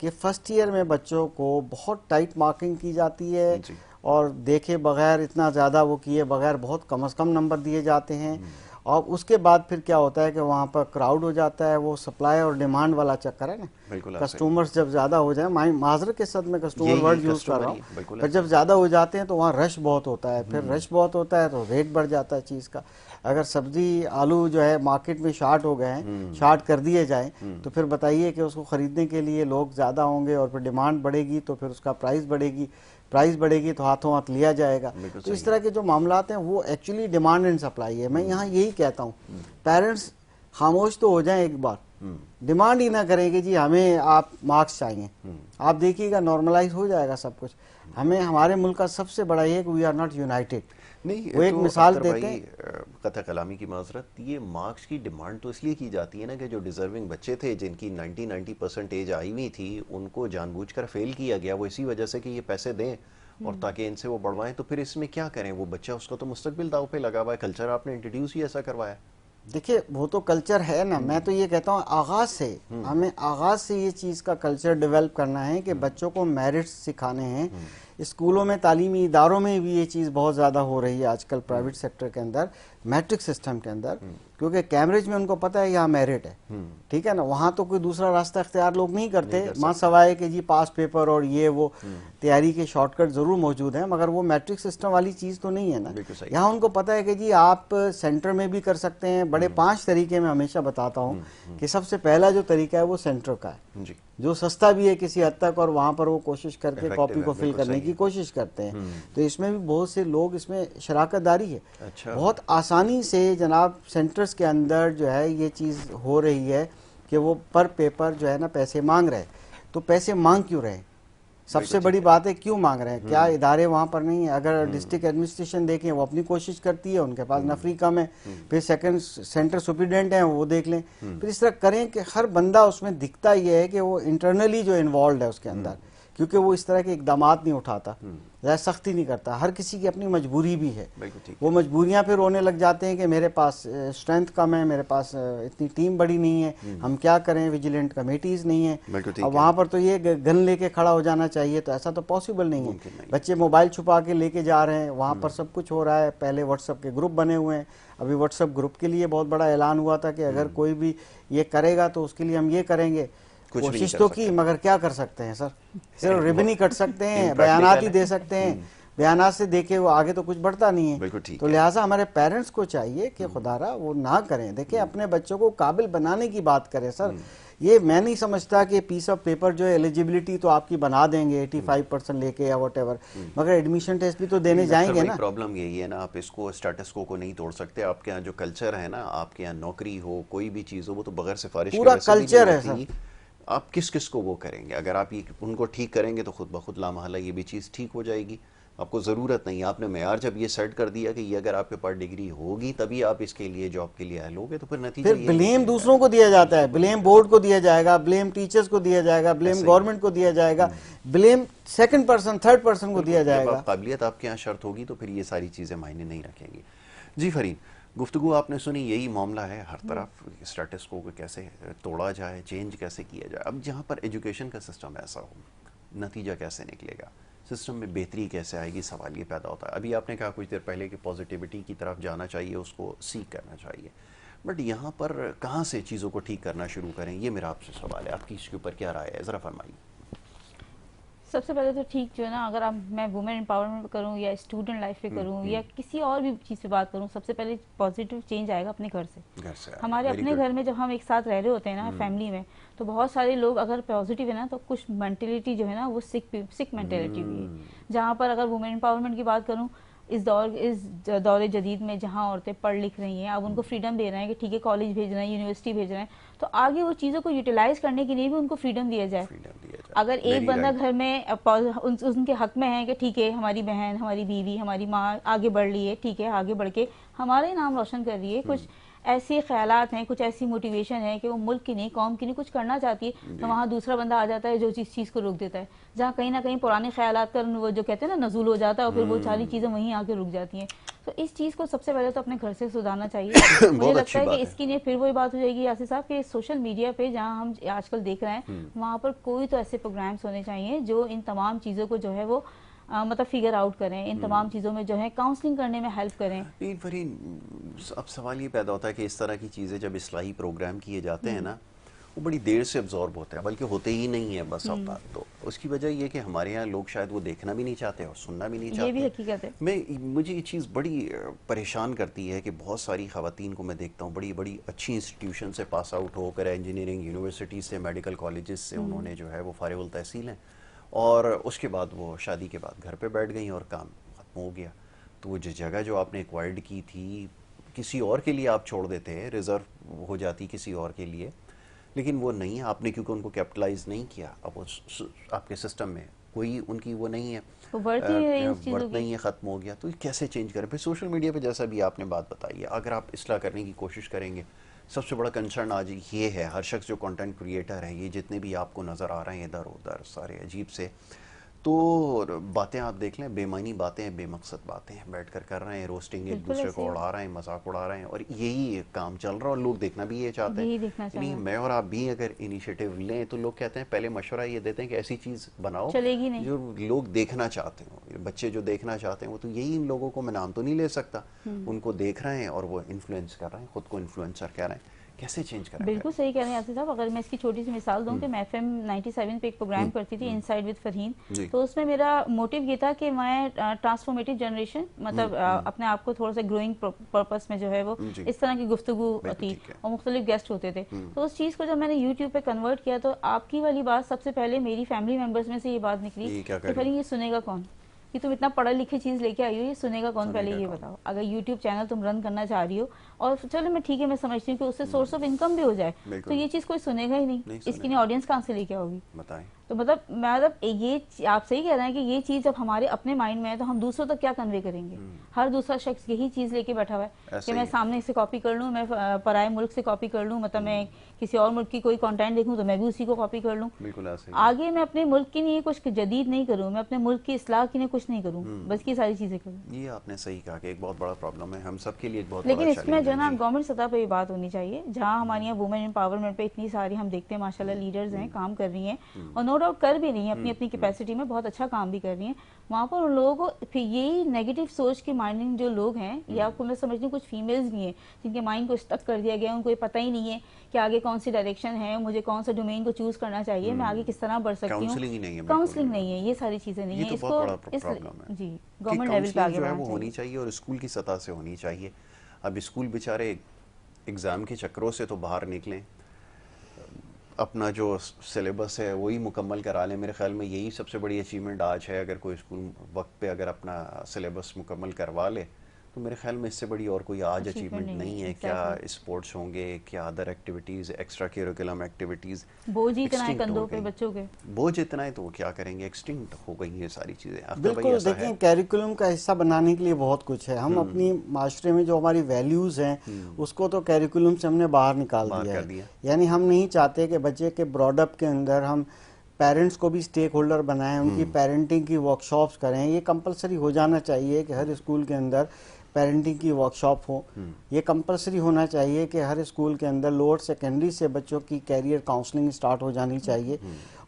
Speaker 2: कि फर्स्ट ईयर में बच्चों को बहुत टाइट मार्किंग की जाती है और देखे बगैर, इतना ज़्यादा वो किए बगैर बहुत कम से कम नंबर दिए जाते हैं। और उसके बाद फिर क्या होता है कि वहाँ पर क्राउड हो जाता है, वो सप्लाई और डिमांड वाला चक्कर है ना।
Speaker 1: बिल्कुल आप सही।
Speaker 2: कस्टमर्स जब ज़्यादा हो जाए, माजरत के साथ मैं कस्टमर
Speaker 1: यही
Speaker 2: वर्ड यूज़ कर
Speaker 1: कस्टमर
Speaker 2: रहा
Speaker 1: ही,
Speaker 2: हूँ,
Speaker 1: बिल्कुल
Speaker 2: पर
Speaker 1: आप
Speaker 2: जब
Speaker 1: सही।
Speaker 2: ज़्यादा हो जाते हैं तो वहाँ रश बहुत होता है, फिर रश बहुत होता है तो रेट बढ़ जाता है चीज़ का। अगर सब्जी आलू जो है मार्केट में शार्ट हो गए हैं, शार्ट कर दिए जाएँ, तो फिर बताइए कि उसको ख़रीदने के लिए लोग ज़्यादा होंगे और फिर डिमांड बढ़ेगी तो फिर उसका प्राइस बढ़ेगी तो हाथों हाथ लिया जाएगा।
Speaker 1: बिल्कुल
Speaker 2: तो इस
Speaker 1: सही
Speaker 2: तरह
Speaker 1: है।
Speaker 2: के जो मामलात हैं वो एक्चुअली डिमांड एंड सप्लाई है। मैं यहाँ यही कहता हूँ, पेरेंट्स खामोश तो हो जाएं एक बार, डिमांड ही ना करें कि जी हमें आप मार्क्स चाहिए। आप देखिएगा नॉर्मलाइज हो जाएगा सब कुछ। हमें हमारे मुल्क का सबसे बड़ा ये कि वी आर नॉट यूनाइटेड।
Speaker 1: नहीं
Speaker 2: वो एक
Speaker 1: तो
Speaker 2: मिसाल
Speaker 1: अख्तर
Speaker 2: देते
Speaker 1: भाई,
Speaker 2: हैं।
Speaker 1: कथा कलामी की माजरत, ये मार्क्स की डिमांड तो इसलिए की जाती है ना कि जो डिजर्विंग बच्चे थे जिनकी 90% आई हुई थी उनको जानबूझकर फेल किया गया, वो इसी वजह से कि ये पैसे दें और ताकि इनसे वो बढ़वाएं। तो फिर इसमें क्या करें, वो बच्चा, उसका तो मुस्तकबिल दाव पे लगा हुआ है। कल्चर आपने इंट्रोड्यूस ही ऐसा करवाया।
Speaker 2: देखिए वो तो कल्चर है ना, मैं तो ये कहता हूँ आगाज से हमें आगाज से ये चीज़ का कल्चर डेवलप करना है कि बच्चों को मेरिट्स सिखाने हैं। स्कूलों में, तालीमी इदारों में भी ये चीज़ बहुत ज़्यादा हो रही है आजकल प्राइवेट सेक्टर के अंदर, मैट्रिक सिस्टम के अंदर, क्योंकि कैम्ब्रिज में उनको पता है यहाँ मेरिट है, ठीक है ना। वहाँ तो कोई दूसरा रास्ता इख्तियार लोग नहीं करते, माँ सवाए कि जी पास पेपर और ये वो तैयारी के शॉर्टकट ज़रूर मौजूद हैं, मगर वो मैट्रिक सिस्टम वाली चीज़ तो नहीं है ना।
Speaker 1: बिल्कुल सही।
Speaker 2: यहाँ उनको पता है कि जी आप सेंटर में भी कर सकते हैं। बड़े 5 तरीके मैं हमेशा बताता हूँ कि सबसे पहला जो तरीका है वो सेंटर का है,
Speaker 1: जी,
Speaker 2: जो सस्ता भी है किसी हद तक, और वहाँ पर वो कोशिश करके
Speaker 1: Effective
Speaker 2: कॉपी
Speaker 1: है,
Speaker 2: को फिल
Speaker 1: बिल्कुल
Speaker 2: करने
Speaker 1: सही
Speaker 2: की
Speaker 1: है।
Speaker 2: कोशिश करते हैं। तो इसमें भी बहुत से लोग, इसमें शराकतदारी है।
Speaker 1: अच्छा।
Speaker 2: बहुत आसानी से जनाब सेंटर्स के अंदर जो है ये चीज़ हो रही है कि वो पर पेपर जो है ना पैसे मांग रहे हैं। तो पैसे मांग क्यों रहे हैं? सबसे बड़ी बात है क्यों मांग रहे हैं? क्या इदारे वहाँ पर नहीं है? अगर डिस्ट्रिक्ट एडमिनिस्ट्रेशन देखें, वो अपनी कोशिश करती है, उनके पास नफरी कम है, फिर सेकंड सेंटर सुप्रिटेंडेंट हैं वो देख लें, फिर इस तरह करें कि हर बंदा उसमें दिखता ये है कि वो इंटरनली जो इन्वॉल्व है उसके अंदर, क्योंकि वो इस तरह के इकदाम नहीं उठाता, ज़्यादा सख्ती नहीं करता। हर किसी की अपनी मजबूरी भी है,
Speaker 1: बिल्कुल ठीक।
Speaker 2: वो मजबूरियां फिर रोने लग जाते हैं कि मेरे पास स्ट्रेंथ कम है, मेरे पास इतनी टीम बड़ी नहीं है, हम क्या करें, विजिलेंट कमेटीज नहीं है।
Speaker 1: बिल्कुल ठीक
Speaker 2: अब
Speaker 1: है।
Speaker 2: वहाँ पर तो ये गन लेके खड़ा हो जाना चाहिए, तो ऐसा तो पॉसिबल नहीं
Speaker 1: मुमकिन
Speaker 2: है।
Speaker 1: नहीं।
Speaker 2: बच्चे मोबाइल छुपा के लेके जा रहे हैं, वहाँ पर सब कुछ हो रहा है। पहले व्हाट्सएप के ग्रुप बने हुए हैं, अभी व्हाट्सएप ग्रुप के लिए बहुत बड़ा ऐलान हुआ था कि अगर कोई भी ये करेगा तो उसके लिए हम ये करेंगे।
Speaker 1: कुछ भी नहीं
Speaker 2: कोशिश
Speaker 1: कर
Speaker 2: तो
Speaker 1: सकते।
Speaker 2: की, मगर क्या कर सकते हैं सर? सिर्फ रिबन ही कट सकते हैं,
Speaker 1: Impractical
Speaker 2: बयानात ही
Speaker 1: है।
Speaker 2: दे सकते हैं। बयानात से देखे वो आगे तो कुछ बढ़ता नहीं
Speaker 1: बिल्कुल
Speaker 2: है।
Speaker 1: ठीक
Speaker 2: तो
Speaker 1: है।
Speaker 2: लिहाजा हमारे पेरेंट्स को चाहिए कि खुदारा वो ना करें। देखिए अपने बच्चों को काबिल बनाने की बात करें सर। ये मैं नहीं समझता कि पीस ऑफ पेपर जो है एलिजिबिलिटी तो आपकी बना देंगे 85% लेके या वॉटेवर, मगर एडमिशन टेस्ट भी तो देने जाएंगे ना।
Speaker 1: प्रॉब्लम यही है ना, आप इसको स्टेटस को नहीं तोड़ सकते। आपके यहाँ जो कल्चर है ना, आपके यहाँ नौकरी हो, कोई भी चीज़ हो, वो तो बगैर सिफारिश के
Speaker 2: पूरा
Speaker 1: वैसे भी नहीं
Speaker 2: कल्चर है
Speaker 1: होती। आप किस किस को वो करेंगे? अगर आप ये उनको ठीक करेंगे तो खुद ब खुद लामहला ये भी चीज़ ठीक हो जाएगी। आपको ज़रूरत नहीं, आपने मेयार जब ये सेट कर दिया कि ये अगर आपके पास डिग्री होगी तभी आप इसके लिए जॉब के लिए लोगे, तो फिर नतीजा
Speaker 2: फिर
Speaker 1: ये
Speaker 2: ब्लेम
Speaker 1: निकलेगा।
Speaker 2: दूसरों को दिया जाता है, ब्लेम बोर्ड को दिया जाएगा, ब्लेम टीचर्स को दिया जाएगा, ब्लेम गवर्नमेंट को दिया जाएगा, blame second person third person को दिया
Speaker 1: जब
Speaker 2: जाएगा।
Speaker 1: आप काबिलियत आपके यहाँ शर्त होगी तो फिर ये सारी चीज़ें मायने नहीं रखेंगी। जी फरीन, गुफ्तगू आपने सुनी, यही मामला है हर तरफ। स्टेटस को कैसे तोड़ा जाए, चेंज कैसे किया जाए। अब जहाँ पर एजुकेशन का सिस्टम ऐसा हो, नतीजा कैसे निकलेगा, सिस्टम में बेहतरी कैसे आएगी, सवाल ये पैदा होता है। अभी आपने कहा कुछ देर पहले कि पॉजिटिविटी की तरफ जाना चाहिए, उसको सीख करना चाहिए, बट यहाँ पर कहाँ से चीज़ों को ठीक करना शुरू करें, ये मेरा आपसे सवाल है। आपकी इसके ऊपर क्या राय है, ज़रा फरमाइए।
Speaker 3: सबसे पहले तो ठीक जो है ना, अगर मैं वुमेन एम्पावरमेंट पे करूँ या स्टूडेंट लाइफ पे करूँ या किसी और भी चीज़ पे बात करूँ, सबसे पहले पॉजिटिव चेंज आएगा अपने घर से। हमारे अपने घर में जब हम एक साथ रह रहे होते हैं ना फैमिली में, तो बहुत सारे लोग अगर पॉजिटिव है ना, तो कुछ मेंटेलिटी जो है ना वो सिक मेंटेलिटी भी है। जहाँ पर अगर वुमेन एम्पावरमेंट की बात करूँ, इस दौर जदीद में जहाँ औरतें पढ़ लिख रही हैं, अब उनको फ्रीडम दे रहे हैं कि ठीक है कॉलेज भेज रहे हैं, यूनिवर्सिटी भेज रहे हैं, तो आगे वो चीज़ों को यूटिलाइज करने के लिए भी उनको फ्रीडम दिया जाए। अगर एक बंदा घर में उनके हक में है कि ठीक है हमारी बहन, हमारी बीवी, हमारी माँ आगे बढ़ रही है, ठीक है आगे बढ़ के हमारे नाम रोशन कर रही है, कुछ ऐसे ख्यालात हैं, कुछ ऐसी मोटिवेशन है कि वो मुल्क की नहीं, कौम की नहीं, कुछ करना चाहती है, तो वहाँ दूसरा बंदा आ जाता है जो चीज़ को रोक देता है। जहाँ कहीं ना कहीं पुराने ख्यालात का वो जो कहते हैं ना नजूल हो जाता है, और फिर वो सारी चीज़ें वहीं आके रुक जाती हैं। तो इस चीज़ को सबसे पहले तो अपने घर से सुधारना चाहिए। मुझे लगता है कि इसकी नहीं फिर वही बात हो जाएगी यासिर साहब कि सोशल मीडिया पे जहाँ हम आजकल देख रहे हैं, वहाँ पर कोई तो ऐसे प्रोग्राम्स होने चाहिए जो इन तमाम चीज़ों को जो है वो मतलब फिगर आउट करें, इन तमाम चीज़ों में जो है काउंसलिंग करने में हेल्प करें।
Speaker 1: लेकिन फरीन, अब सवाल ये पैदा होता है कि इस तरह की चीज़ें जब इस्लाही प्रोग्राम किए जाते हैं ना, वो बड़ी देर से अब्जॉर्ब होता है, बल्कि होते ही नहीं है बस अब बात। तो उसकी वजह ये कि हमारे यहाँ लोग शायद वो देखना भी नहीं चाहते और सुनना भी नहीं चाहते।
Speaker 3: ये भी हकीकत है।
Speaker 1: मुझे ये चीज़ बड़ी परेशान करती है कि बहुत सारी ख़वातीन को मैं देखता हूँ बड़ी बड़ी अच्छी इंस्टीट्यूशन से पास आउट होकर, इंजीनियरिंग यूनिवर्सिटी से, मेडिकल कॉलेजेस से उन्होंने जो है वो फारिग तहसील हैं, और उसके बाद वो शादी के बाद घर पे बैठ गई और काम ख़त्म हो गया। तो वो जो जगह जो आपने एक्वायर्ड की थी किसी और के लिए आप छोड़ देते हैं, रिज़र्व हो जाती किसी और के लिए, लेकिन वो नहीं है आपने, क्योंकि उनको कैपिटलाइज नहीं किया। अब वो आपके सिस्टम में कोई उनकी वो नहीं है,
Speaker 3: वर्थ
Speaker 1: नहीं है, ख़त्म हो गया। तो कैसे चेंज करें? फिर सोशल मीडिया पे जैसा भी आपने बात बताई है, अगर आप इसलाह करने की कोशिश करेंगे, सबसे बड़ा कंसर्न आज ये है, हर शख्स जो कंटेंट क्रिएटर है, ये जितने भी आपको नज़र आ रहे हैं इधर उधर सारे अजीब से, तो बातें आप देख लें, बेमानी बातें हैं, बेमकसद बातें हैं, बैठ कर रहे हैं, रोस्टिंग एक दूसरे को उड़ा रहे हैं, मजाक उड़ा रहे हैं, और यही काम चल रहा है और लोग देखना भी ये चाहते हैं। नहीं, मैं और आप भी अगर इनिशिएटिव लें तो लोग कहते हैं, पहले मशवरा ये देते हैं कि ऐसी चीज़ बनाओ
Speaker 3: चलेगी नहीं,
Speaker 1: जो लोग देखना चाहते हो, बच्चे जो देखना चाहते हैं वो, तो यही इन लोगों को, मैं नाम तो नहीं ले सकता, उनको देख रहे हैं और वो इन्फ्लुएंस कर रहे हैं, खुद को इन्फ्लुएंसर कह रहे हैं। कैसे चेंज करें?
Speaker 3: बिल्कुल सही कह रहे हैं आसिफ साहब। अगर मैं इसकी छोटी सी मिसाल दूं कि मैं FM 97 पे एक प्रोग्राम करती थी, इनसाइड विद फरहीन, तो उसमें मेरा मोटिव ये था कि मैं ट्रांसफॉर्मेटिव जनरेशन, मतलब अपने आप को थोड़ा सा ग्रोइंग पर्पस में जो है वो इस तरह की गुफ्तगू थी और मुख्तलिफ गेस्ट होते थे। तो उस चीज़ को जब मैंने यूट्यूब पे कन्वर्ट किया तो आपकी वाली बात सबसे पहले मेरी फैमिली मेम्बर्स में से ये बात निकली कि फरहीन ये सुनेगा कौन, कि तुम इतना पढ़ा लिखी चीज़ लेके आई हो, ये सुनेगा कौन, पहले ये बताओ। अगर यूट्यूब चैनल तुम रन करना चाह रही हो, और चलो मैं ठीक है, मैं समझती हूँ कि उससे सोर्स ऑफ इनकम भी हो जाए, तो ये चीज़ कोई सुनेगा ही नहीं, इसकी ऑडियंस कहाँ से लेके आओगी?
Speaker 1: बताएं। तो
Speaker 3: मतलब ये आप सही कह रहे हैं कि ये चीज़ जब हमारे अपने माइंड में है तो हम दूसरों तक क्या कन्वे करेंगे? हर दूसरा शख्स यही चीज़ लेके बैठा हुआ है कि मैं सामने से कॉपी कर लूँ, मैं पराए मुल्क से कॉपी कर लूँ, मतलब मैं किसी और मुल्क की कोई कंटेंट देखूँ तो मैं भी उसी को कॉपी कर लूँ। आगे मैं अपने मुल्क के लिए कुछ जदीद नहीं करूँ, मैं अपने मुल्क की इस्लाह के लिए कुछ नहीं करूँ, बस की सारी चीज़ें करूँ।
Speaker 1: ये आपने सही कहा कि एक बहुत बड़ा प्रॉब्लम है, हम सब के लिए एक बहुत
Speaker 3: लेकिन इसमें जो ना गवर्नमेंट सतह पे ये बात होनी चाहिए, जहाँ हमारे यहाँ वुमेन एम्पावरमेंट पे इतनी सारी हम देखते हैं माशाल्लाह लीडर्स हैं, काम कर रही हैं और नो डाउट कर भी रही हैं, अपनी अपनी कैपेसिटी में बहुत अच्छा काम भी कर रही हैं। वहाँ पर उन लोगों को फिर यही नेगेटिव सोच के माइंडिंग जो लोग हैं, या आपको मैं समझती हूँ कुछ फीमेल्स भी हैं जिनके माइंड को स्टक कर दिया गया, उनको ये पता ही नहीं है कि आगे कौन सी डायरेक्शन है, मुझे कौन सा डोमेन को चूज करना चाहिए, मैं आगे किस तरह बढ़ सकती हूँ। काउंसलिंग नहीं है, ये सारी चीजें नहीं है। इसको जी गवर्नमेंट लेवल पे आगे बढ़ाना
Speaker 1: होनी चाहिए और स्कूल की सतह से होनी चाहिए। अब स्कूल बेचारे एग्जाम के चक्करों से तो बाहर निकलें, अपना जो सिलेबस है वही मुकम्मल करा लें। मेरे ख्याल में यही सबसे बड़ी अचीवमेंट आज है, अगर कोई स्कूल वक्त पे अगर अपना सिलेबस मुकम्मल करवा ले तो मेरे ख्याल में इससे बड़ी और कोई आज अचीवमेंट नहीं है। क्या स्पोर्ट्स होंगे, क्या other activities, extra curriculum activities,
Speaker 3: बोझ इतना है कंधों पे बच्चों के,
Speaker 1: बोझ इतना है तो वो क्या करेंगे, एक्सटिंक्ट हो गई ये सारी चीज़ें।
Speaker 2: बिल्कुल, देखिए कैरिकुलम का हिस्सा बनाने के लिए बहुत कुछ है। हम अपनी माशरे में जो हमारी वैल्यूज़ हैं उसको तो कैरिकुलम से हमने बाहर निकाल दिया है। यानी हम नहीं चाहते कि बच्चे के ब्रॉडअप के अंदर हम पेरेंट्स को भी स्टेक होल्डर बनाएं, उनकी पेरेंटिंग की वर्कशॉप्स करें। ये कंपलसरी हो जाना चाहिए कि हर स्कूल के अंदर पेरेंटिंग की वर्कशॉप हो। ये कंपलसरी होना चाहिए कि हर स्कूल के अंदर लोअर सेकेंडरी से बच्चों की कैरियर काउंसलिंग स्टार्ट हो जानी चाहिए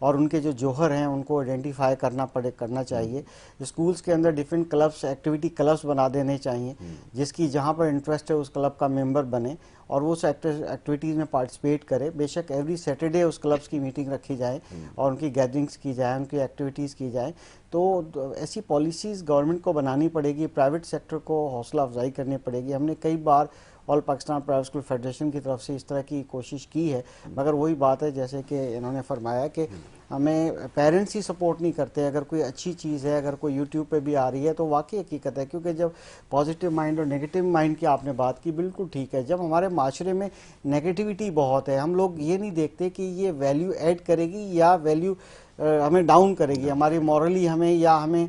Speaker 2: और उनके जो जौहर हैं उनको आइडेंटिफाई करना चाहिए। स्कूल्स के अंदर डिफरेंट क्लब्स, एक्टिविटी क्लब्स बना देने चाहिए, जिसकी जहाँ पर इंटरेस्ट है उस क्लब का मेंबर बने और वो उस एक्टिविटीज़ में पार्टिसिपेट करे। बेशक एवरी सैटरडे उस क्लब्स की मीटिंग रखी जाए और उनकी गैदरिंग्स की जाए, उनकी एक्टिविटीज़ की जाए। तो ऐसी पॉलिसीज़ गवर्नमेंट को बनानी पड़ेगी, प्राइवेट सेक्टर को हौसला अफजाई करनी पड़ेगी। हमने कई बार all Pakistan private school federation की तरफ से इस तरह की कोशिश की है, मगर वही बात है जैसे कि इन्होंने फरमाया कि हमें पेरेंट्स ही सपोर्ट नहीं करते। अगर कोई अच्छी चीज़ है, अगर कोई यूट्यूब पे भी आ रही है तो वाकई हकीकत है, क्योंकि जब पॉजिटिव माइंड और नेगेटिव माइंड की आपने बात की, बिल्कुल ठीक है। जब हमारे माशरे में नेगेटिविटी बहुत है, हम लोग ये नहीं देखते कि ये वैल्यू ऐड करेगी या वैल्यू हमें डाउन करेगी, हमारी मॉरली हमें या हमें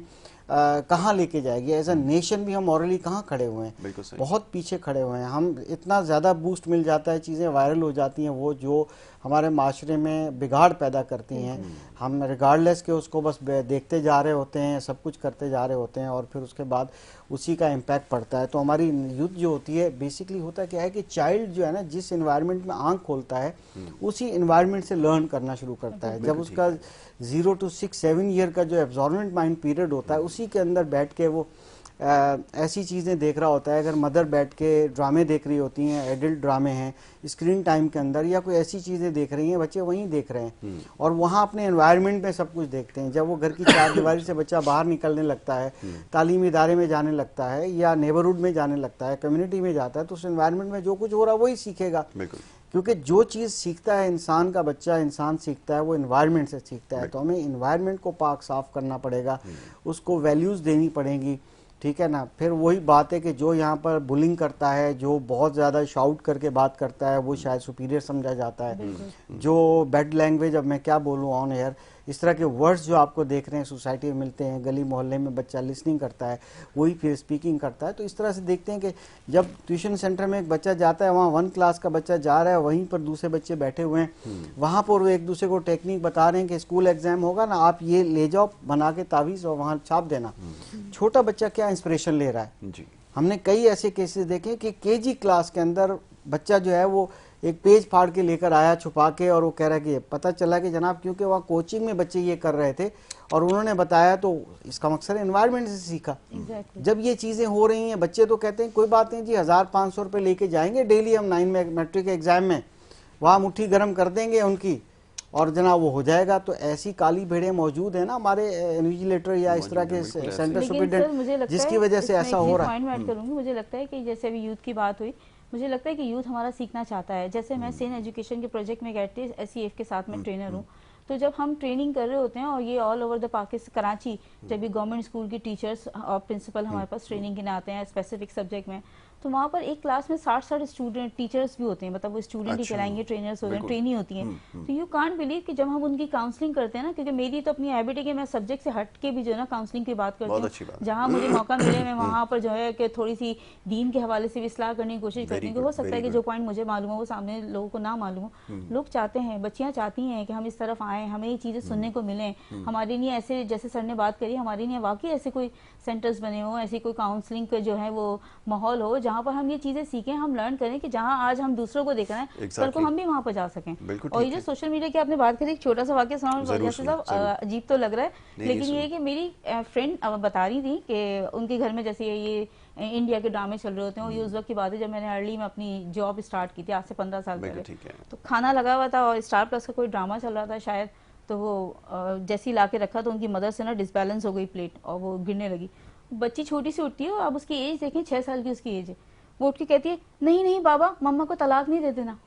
Speaker 2: कहाँ लेके जाएगी। एज अ नेशन भी हम मॉरली कहाँ खड़े हुए हैं, बहुत पीछे खड़े हुए हैं। हम इतना ज़्यादा बूस्ट मिल जाता है, चीज़ें वायरल हो जाती हैं वो जो हमारे माशरे में बिगाड़ पैदा करती हैं। हम रिगार्डलेस के उसको बस देखते जा रहे होते हैं, सब कुछ करते जा रहे होते हैं और फिर उसके बाद उसी का इम्पैक्ट पड़ता है। तो हमारी यूथ जो होती है, बेसिकली होता क्या है कि चाइल्ड जो है ना, जिस इन्वायरमेंट में आंख खोलता है उसी इन्वायरमेंट से लर्न करना शुरू करता है। जब उसका 0 to 6-7 ईयर का जो एब्जॉर्बेंट माइंड पीरियड होता है, उसी के अंदर बैठ के वो ऐसी चीज़ें देख रहा होता है, अगर मदर बैठ के ड्रामे देख रही होती हैं, एडल्ट ड्रामे हैं स्क्रीन टाइम के अंदर, या कोई ऐसी चीज़ें देख रही हैं, बच्चे वहीं देख रहे हैं और वहाँ अपने एनवायरनमेंट में सब कुछ देखते हैं। जब वो घर की चार दीवारी से बच्चा बाहर निकलने लगता है, तालीमी इदारे में जाने लगता है या नेबरहुड में जाने लगता है, कम्युनिटी में जाता है, तो उस एनवायरनमेंट में जो कुछ हो रहा है वही सीखेगा। क्योंकि जो चीज़ सीखता है इंसान का बच्चा, इंसान सीखता है वो इन्वायरमेंट से सीखता है। तो हमें इन्वायरमेंट को पाक साफ करना पड़ेगा, उसको वैल्यूज़ देनी पड़ेंगी, ठीक है ना। फिर वही बात है कि जो यहाँ पर बुलिंग करता है, जो बहुत ज़्यादा शाउट करके बात करता है, वो शायद सुपीरियर समझा जाता है। जो बैड लैंग्वेज, अब मैं क्या बोलूँ ऑन एयर, इस तरह के वर्ड्स जो आपको देख रहे हैं सोसाइटी में मिलते हैं, गली मोहल्ले में बच्चा लिसनिंग करता है, वही फिर स्पीकिंग करता है। तो इस तरह से देखते हैं कि जब ट्यूशन सेंटर में एक बच्चा जाता है, वहाँ 1 क्लास का बच्चा जा रहा है, वहीं पर दूसरे बच्चे बैठे हुए हैं, वहाँ पर वो एक दूसरे को टेक्निक बता रहे हैं कि स्कूल एग्जाम होगा ना, आप ये ले जाओ बना के तावीज़ और वहाँ छाप देना। छोटा बच्चा क्या इंस्पिरेशन ले रहा है जी। हमने कई ऐसे केसेस देखे कि केजी क्लास के अंदर बच्चा जो है वो एक पेज फाड़ के लेकर आया छुपा के, और वो कह रहा है कि पता चला कि जनाब क्योंकि वहाँ कोचिंग में बच्चे ये कर रहे थे और उन्होंने बताया, तो इसका मकसद एनवायरनमेंट से सीखा। जब ये चीज़ें हो रही हैं, बच्चे तो कहते हैं कोई बात नहीं जी, 1500 रुपये लेके जाएंगे डेली हम 9 में मैट्रिक एग्जाम में, वहाँ मुट्ठी गर्म कर देंगे उनकी और जनाब वो हो जाएगा। तो ऐसी काली भेड़ें मौजूद है ना हमारे इन्विजिलेटर या इस तरह के सेंटर सुपरिटेंडेंट, जिसकी वजह से ऐसा हो रहा है।
Speaker 3: मुझे लगता है कि जैसे अभी यूथ की बात हुई, मुझे लगता है कि यूथ हमारा सीखना चाहता है। जैसे मैं सेन एजुकेशन के प्रोजेक्ट में कहती SEF के साथ में ट्रेनर हूँ, तो जब हम ट्रेनिंग कर रहे होते हैं और ये all over the Pakistan, Karachi, जब ये गवर्नमेंट स्कूल के टीचर्स और प्रिंसिपल हमारे पास ट्रेनिंग के लिए आते हैं स्पेसिफिक सब्जेक्ट में, तो वहाँ पर एक क्लास में 60 स्टूडेंट, टीचर्स भी होते हैं, मतलब वो स्टूडेंट ही कहलाएंगे, ट्रेनर्स होते हैं, ट्रेनी होती हैं। तो यू कांट बिलीव कि जब हम उनकी काउंसलिंग करते हैं ना, क्योंकि मेरी तो अपनी हैबिट है कि मैं सब्जेक्ट से हट के भी जो है ना काउंसलिंग की बात करती हूँ, जहाँ मुझे मौका मिले मैं वहाँ पर जो है कि थोड़ी सी दीन के हवाले से भी इस्लाह करने की कोशिश करती हूँ। कि हो सकता है कि जो पॉइंट मुझे मालूम हो वो सामने लोगों को ना मालूम हो। लोग चाहते हैं, बच्चियाँ चाहती हैं कि हम इस तरफ आएँ, हमें ये चीज़ें सुनने को मिलें। हमारे लिए ऐसे, जैसे सर ने बात करी, हमारे लिए वाकई ऐसे कोई सेंटर्स बने हो, ऐसी कोई काउंसलिंग का जो है वो माहौल हो जहाँ पर हम ये चीज़ें सीखें, हम लर्न करें कि जहाँ आज हम दूसरों को देख रहे हैं कल को हम भी वहाँ पर जा सकें। और ये जो सोशल मीडिया की आपने बात करी, एक छोटा सा वाक्य सुनाऊं, जैसे साहब अजीब तो लग रहा है, लेकिन ये है कि मेरी फ्रेंड बता रही थी कि उनके घर में जैसे ये इंडिया के ड्रामे चल रहे होते हैं, ये उस वक्त की बात है जब मैंने अर्ली में अपनी जॉब स्टार्ट की थी, आज से 15 साल पहले। तो खाना लगा हुआ था और स्टार प्लस का कोई ड्रामा चल रहा था शायद, तो वो जैसे ही ला के रखा तो उनकी मदर से ना डिसबैलेंस हो गई प्लेट और वो गिरने लगी। बच्ची छोटी सी उठती है, अब उसकी एज देखें 6 साल की उसकी एज है, वो उठ के कहती है नहीं नहीं बाबा, मम्मा को तलाक नहीं दे देना।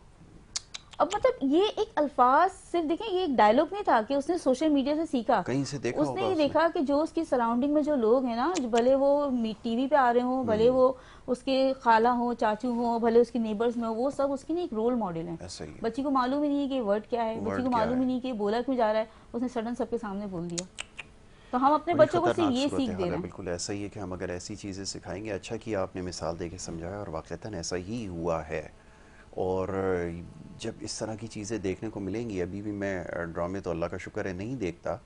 Speaker 3: अब मतलब ये एक अल्फाज सिर्फ देखें, ये एक डायलॉग नहीं था कि उसने सोशल मीडिया से सीखा,
Speaker 1: कहीं से देखा
Speaker 3: उसने ये देखा कि जो उसकी सराउंडिंग में जो लोग हैं ना, भले वो टीवी पे आ रहे हो, भले वो उसके खाला हो, चाचू हो, भले उसके नेबर्स में हो, वो सब उसकी एक रोल मॉडल है। बच्ची को मालूम ही नहीं है कि वर्ड क्या है, बच्ची को मालूम ही नहीं कि बोला क्यों जा रहा है, उसने सडन सबके सामने बोल दिया। तो हम अपने बच्चों को सिर्फ ये सीख दे रहे हैं।
Speaker 1: बिल्कुल ऐसा ही है कि हम अगर ऐसी चीज़ें सिखाएंगे, अच्छा कि आपने मिसाल देके समझाया और वाक़तन ऐसा ही हुआ है। और जब इस तरह की चीज़ें देखने को मिलेंगी, अभी भी मैं ड्रामे तो अल्लाह का शुक्र है नहीं देखता,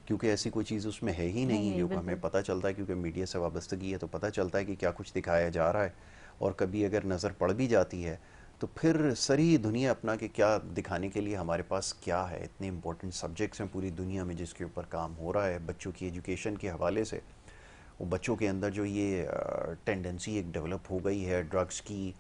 Speaker 1: क्योंकि ऐसी कोई चीज़ उसमें है ही नहीं, क्योंकि हमें पता चलता है, क्योंकि मीडिया से वाबस्तगी है तो पता चलता है कि क्या कुछ दिखाया जा रहा है। और कभी अगर नज़र पड़ भी जाती है तो फिर सारी दुनिया अपना कि क्या दिखाने के लिए हमारे पास क्या है। इतने इंपॉर्टेंट सब्जेक्ट्स हैं पूरी दुनिया में जिसके ऊपर काम हो रहा है बच्चों की एजुकेशन के हवाले से। वो बच्चों के अंदर जो ये टेंडेंसी एक डेवलप हो गई है ड्रग्स की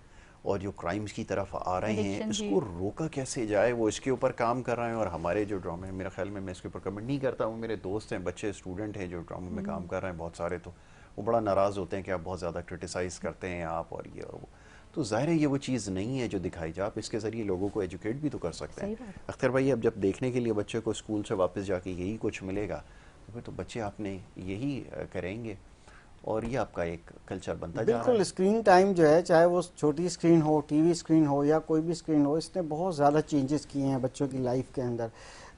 Speaker 1: और जो क्राइम्स की तरफ आ रहे हैं, इसको रोका कैसे जाए, वो इसके ऊपर काम कर रहे हैं। और हमारे जो ड्रामे, मेरा ख्याल में, मैं इसके ऊपर कमेंट नहीं करता हूँ, मेरे दोस्त हैं, बच्चे स्टूडेंट हैं जो ड्रामे में काम कर रहे हैं बहुत सारे, तो वो बड़ा नाराज़ होते हैं कि आप बहुत ज़्यादा क्रिटिसाइज़ करते हैं आप और ये और वो। तो ज़ाहिर है ये वो चीज़ नहीं है जो दिखाई जाए, आप इसके ज़रिए लोगों को एजुकेट भी तो कर सकते हैं। अख्तर भाई, अब जब देखने के लिए बच्चे को स्कूल से वापस जाके यही कुछ मिलेगा तो फिर तो बच्चे आपने यही करेंगे और ये आपका एक कल्चर बनता जा रहा है।
Speaker 2: बिल्कुल, स्क्रीन टाइम जो है, चाहे वो छोटी स्क्रीन हो, टीवी स्क्रीन हो या कोई भी स्क्रीन हो, इसने बहुत ज़्यादा चेंजेस किए हैं बच्चों की लाइफ के अंदर।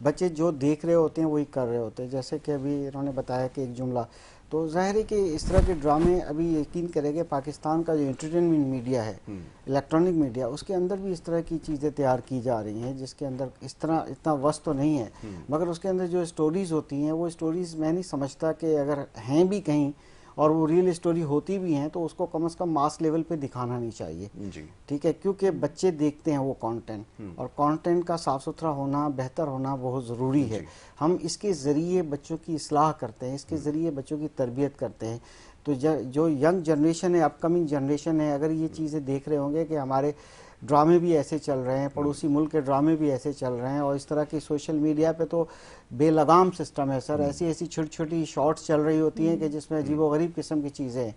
Speaker 2: बच्चे जो देख रहे होते हैं वही कर रहे होते हैं। जैसे कि अभी इन्होंने बताया कि एक जुमला, तो जाहिर है कि इस तरह के ड्रामे, अभी यकीन करेंगे पाकिस्तान का जो एंटरटेनमेंट मीडिया है, इलेक्ट्रॉनिक मीडिया, उसके अंदर भी इस तरह की चीज़ें तैयार की जा रही हैं, जिसके अंदर इस तरह इतना वस्त तो नहीं है, मगर उसके अंदर जो स्टोरीज़ होती हैं वो स्टोरीज़ मैं नहीं समझता कि अगर हैं भी कहीं और वो रियल स्टोरी होती भी हैं तो उसको कम से कम मास लेवल पे दिखाना नहीं चाहिए जी। ठीक है, क्योंकि बच्चे देखते हैं वो कंटेंट, और कंटेंट का साफ सुथरा होना, बेहतर होना बहुत ज़रूरी है। हम इसके ज़रिए बच्चों की इस्लाह करते हैं, इसके ज़रिए बच्चों की तरबियत करते हैं। तो जो यंग जनरेशन है, अपकमिंग जनरेशन है, अगर ये चीज़ें देख रहे होंगे कि हमारे ड्रामे भी ऐसे चल रहे हैं, पड़ोसी मुल्क के ड्रामे भी ऐसे चल रहे हैं, और इस तरह की सोशल मीडिया पे तो बेलगाम सिस्टम है सर। ऐसी ऐसी छोटी छोटी शॉर्ट्स चल रही होती हैं कि जिसमें अजीबोगरीब किस्म की चीज़ें हैं।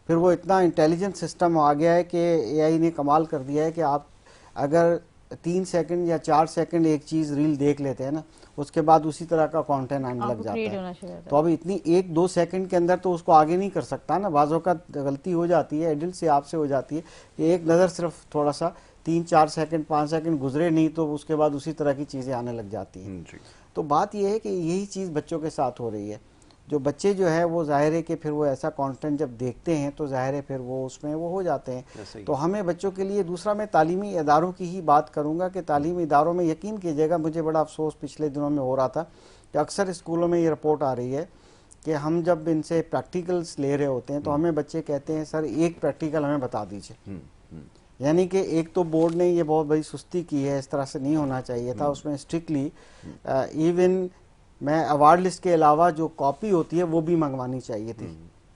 Speaker 2: फिर वो इतना इंटेलिजेंट सिस्टम आ गया है कि एआई ने कमाल कर दिया है कि आप अगर 3 सेकंड या 4 सेकंड एक चीज़ रील देख लेते हैं ना, उसके बाद उसी तरह का कंटेंट आने लग जाता है। तो अभी इतनी 1-2 सेकंड के अंदर तो उसको आगे नहीं कर सकता ना। बाज़ों का गलती हो जाती है, एडिल्ट से आपसे हो जाती है कि एक नज़र सिर्फ थोड़ा सा 3-4 सेकंड 5 सेकंड गुजरे नहीं तो उसके बाद उसी तरह की चीज़ें आने लग जाती हैं। तो बात यह है कि यही चीज़ बच्चों के साथ हो रही है। जो बच्चे जो है वो जाहिर है कि फिर वो ऐसा कंटेंट जब देखते हैं तो जाहिर है फिर वो उसमें वो हो जाते हैं। तो हमें बच्चों के लिए, दूसरा मैं तालीमी इदारों की ही बात करूंगा कि तालीमी इदारों में यकीन कीजिएगा, मुझे बड़ा अफसोस पिछले दिनों में हो रहा था कि अक्सर स्कूलों में ये रिपोर्ट आ रही है कि हम जब इनसे प्रैक्टिकल्स ले रहे होते हैं तो हमें बच्चे कहते हैं सर एक प्रैक्टिकल हमें बता दीजिए। यानी कि एक तो बोर्ड ने ये बहुत बड़ी सुस्ती की है, इस तरह से नहीं होना चाहिए था। उसमें स्ट्रिक्टली इवन मैं अवार्ड लिस्ट के अलावा जो कॉपी होती है वो भी मंगवानी चाहिए थी।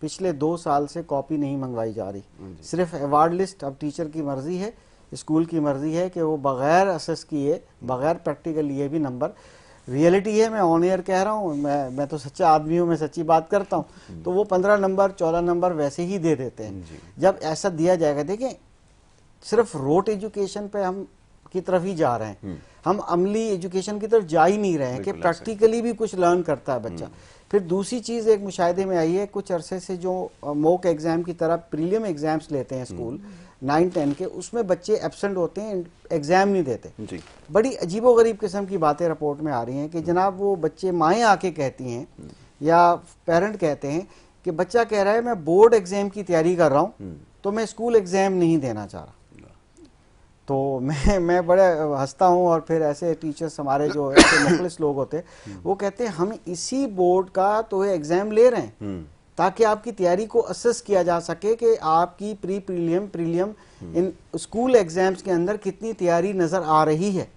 Speaker 2: पिछले 2 साल से कॉपी नहीं मंगवाई जा रही, सिर्फ अवार्ड लिस्ट। अब टीचर की मर्जी है, स्कूल की मर्जी है कि वो बगैर असेस किए, बगैर प्रैक्टिकल लिए भी नंबर, रियलिटी है, मैं ऑन एयर कह रहा हूँ, मैं तो सच्चा आदमी हूँ, मैं सच्ची बात करता हूँ, तो वो 15 नंबर 14 नंबर वैसे ही दे देते हैं। जब ऐसा दिया जाएगा, देखिए सिर्फ रोट एजुकेशन पे हम की तरफ ही जा रहे हैं, हम अमली एजुकेशन की तरफ जा ही नहीं रहे हैं कि प्रैक्टिकली भी कुछ लर्न करता है बच्चा। फिर दूसरी चीज़ एक मुशाहिदे में आई है, कुछ अरसे से जो मॉक एग्जाम की तरह प्रीलिम एग्जाम्स लेते हैं स्कूल 9-10 के, उसमें बच्चे एब्सेंट होते हैं, एग्जाम नहीं देते जी। बड़ी अजीबोगरीब किस्म की बातें रिपोर्ट में आ रही हैं कि जनाब वो बच्चे, माएँ आके कहती हैं या पेरेंट कहते हैं कि बच्चा कह रहा है मैं बोर्ड एग्जाम की तैयारी कर रहा हूँ तो मैं स्कूल एग्जाम नहीं देना चाह रहा। तो मैं बड़े हंसता हूँ। और फिर ऐसे टीचर्स हमारे जो ऐसे मुखलिस लोग होते वो कहते हैं हम इसी बोर्ड का तो एग्जाम ले रहे हैं ताकि आपकी तैयारी को असेस किया जा सके कि आपकी प्रीलियम इन स्कूल एग्जाम्स के अंदर कितनी तैयारी नजर आ रही है।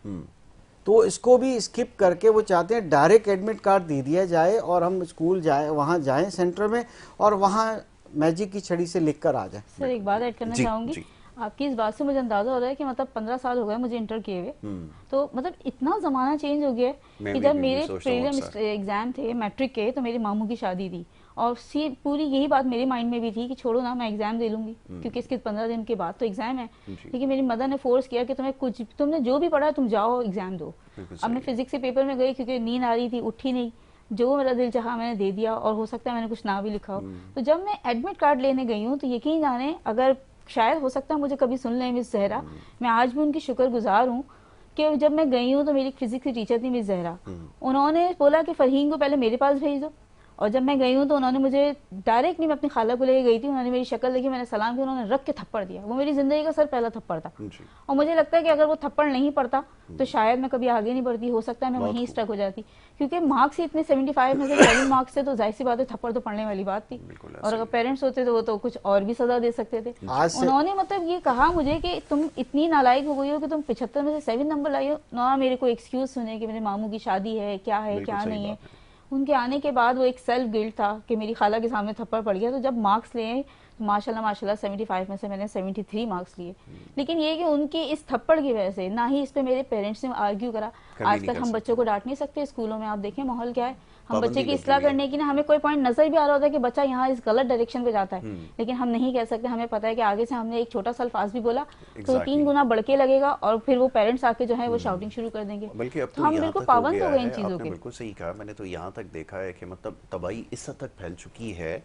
Speaker 2: तो इसको भी स्किप करके वो चाहते हैं डायरेक्ट एडमिट कार्ड दे दिया जाए और हम स्कूल जाए, वहाँ जाएं सेंटर में और वहाँ मैजिक की छड़ी से लिख कर आ जाए।
Speaker 3: सर एक बात ऐड करना चाहूंगी, आपकी इस बात से मुझे अंदाजा हो रहा है कि मतलब 15 साल हो गए मुझे इंटर किए हुए, तो मतलब इतना जमाना चेंज हो गया है कि जब मेरे प्रीलिम एग्जाम थे मैट्रिक के तो मेरे मामू की शादी थी और पूरी यही बात मेरे माइंड में भी थी कि छोड़ो ना, मैं एग्जाम दे लूंगी क्योंकि इसके 15 दिन के बाद तो एग्जाम है। लेकिन मेरी मदर ने फोर्स किया कि तुमने जो भी पढ़ा तुम जाओ एग्जाम दो। अब मैं फिजिक्स के पेपर में गई क्योंकि नींद आ रही थी, उठी नहीं, जो मेरा दिल चाहा मैंने दे दिया और हो सकता है मैंने कुछ ना भी लिखा हो। तो जब मैं एडमिट कार्ड लेने गई हूँ तो यकीन जाने, अगर शायद हो सकता है मुझे कभी सुन लें मिस जहरा, मैं आज भी उनकी शुक्रगुजार हूँ कि जब मैं गई हूँ तो मेरी फिजिक्स की टीचर थी मिस जहरा, उन्होंने बोला कि फरहीन को पहले मेरे पास भेज दो। और जब मैं गई हूँ तो उन्होंने मुझे डायरेक्ट नहीं, मैं अपनी खाला को लेके गई थी, उन्होंने मेरी शक्ल देखी, मैंने सलाम किया, उन्होंने रख के थप्पड़ दिया। वो मेरी जिंदगी का सर पहला थप्पड़ था और मुझे लगता है कि अगर वो थप्पड़ नहीं पड़ता तो शायद मैं कभी आगे नहीं बढ़ती, हो सकता है मैं वहीं स्टक हो जाती, क्योंकि मार्क्स ही इतने 75 में से 7 मार्क्स थे तो जाहिर सी बात है थप्पड़ तो पड़ने वाली बात थी। और अगर पेरेंट्स होते तो वो तो कुछ और भी सजा दे सकते थे। उन्होंने मतलब ये कहा मुझे कि तुम इतनी नालायक हो गई हो कि तुम 75 में से 7 नंबर लाई हो ना, मेरे को एक्सक्यूज सुने कि मेरे मामू की शादी है, क्या है क्या नहीं है। उनके आने के बाद वो एक सेल्फ गिल्ट था कि मेरी खाला के सामने थप्पड़ पड़ गया। तो जब मार्क्स लिए तो माशाल्लाह 75 में से मैंने 73 मार्क्स लिए। लेकिन ये कि उनकी इस थप्पड़ की वजह से, ना ही इस पे मेरे पेरेंट्स ने आर्ग्यू करा। आजकल हम बच्चों को डांट नहीं सकते, स्कूलों में आप देखें माहौल क्या है, हम बच्चे की इस्लाह करने की ना, हमें कोई पॉइंट नजर भी आ रहा होता है कि बच्चा यहाँ इस गलत डायरेक्शन पे जाता है, लेकिन हम नहीं कह सकते। हमें पता है कि आगे से हमने एक छोटा सा अल्फाज भी बोला तो 3 गुना बढ़ के लगेगा और फिर वो पेरेंट्स आके जो है वो शाउटिंग शुरू कर देंगे।
Speaker 1: बल्कि अब तो
Speaker 3: हम बिल्कुल पाबंद हो गए इन चीजों के।
Speaker 1: बिल्कुल सही कहा, मैंने तो यहाँ तक देखा है कि मतलब तबाही इस हद तक फैल चुकी है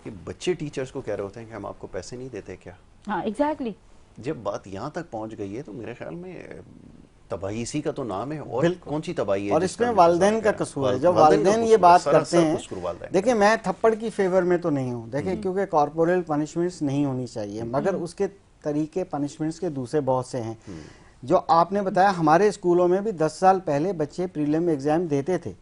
Speaker 1: कि बच्चे टीचर्स को कह रहे होते हैं कि हम आपको पैसे नहीं देते क्या।
Speaker 3: हाँ एग्जैक्टली।
Speaker 1: जब बात यहाँ तक पहुँच गई है तो मेरे ख्याल में तबाही इसी का तो नाम है। और कौन सी तबाही है?
Speaker 2: और इसमें वालिदैन का कसूर है। जब वालिदैन ये बात करते हैं, देखिए मैं थप्पड़ की फेवर में तो नहीं हूँ, देखिए क्योंकि कॉर्पोरल पनिशमेंट्स नहीं होनी चाहिए, मगर उसके तरीके पनिशमेंट्स के दूसरे बहुत से हैं। जो आपने बताया, हमारे स्कूलों में भी 10 साल पहले बच्चे प्रीलिम एग्जाम देते थे,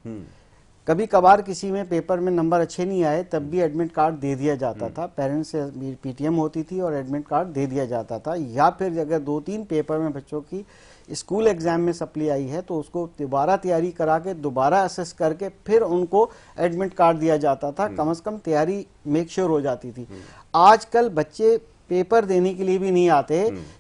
Speaker 2: कभी कभार किसी में पेपर में नंबर अच्छे नहीं आए तब भी एडमिट कार्ड दे दिया जाता था, पेरेंट्स से पीटीएम होती थी और एडमिट कार्ड दे दिया जाता था। या फिर अगर 2-3 पेपर में बच्चों की स्कूल एग्जाम में सप्ली आई है तो उसको दोबारा तैयारी करा के दोबारा असेस करके फिर उनको एडमिट कार्ड दिया जाता था, कम से कम तैयारी मेक श्योर हो जाती थी। आजकल बच्चे पेपर देने के लिए भी नहीं आते,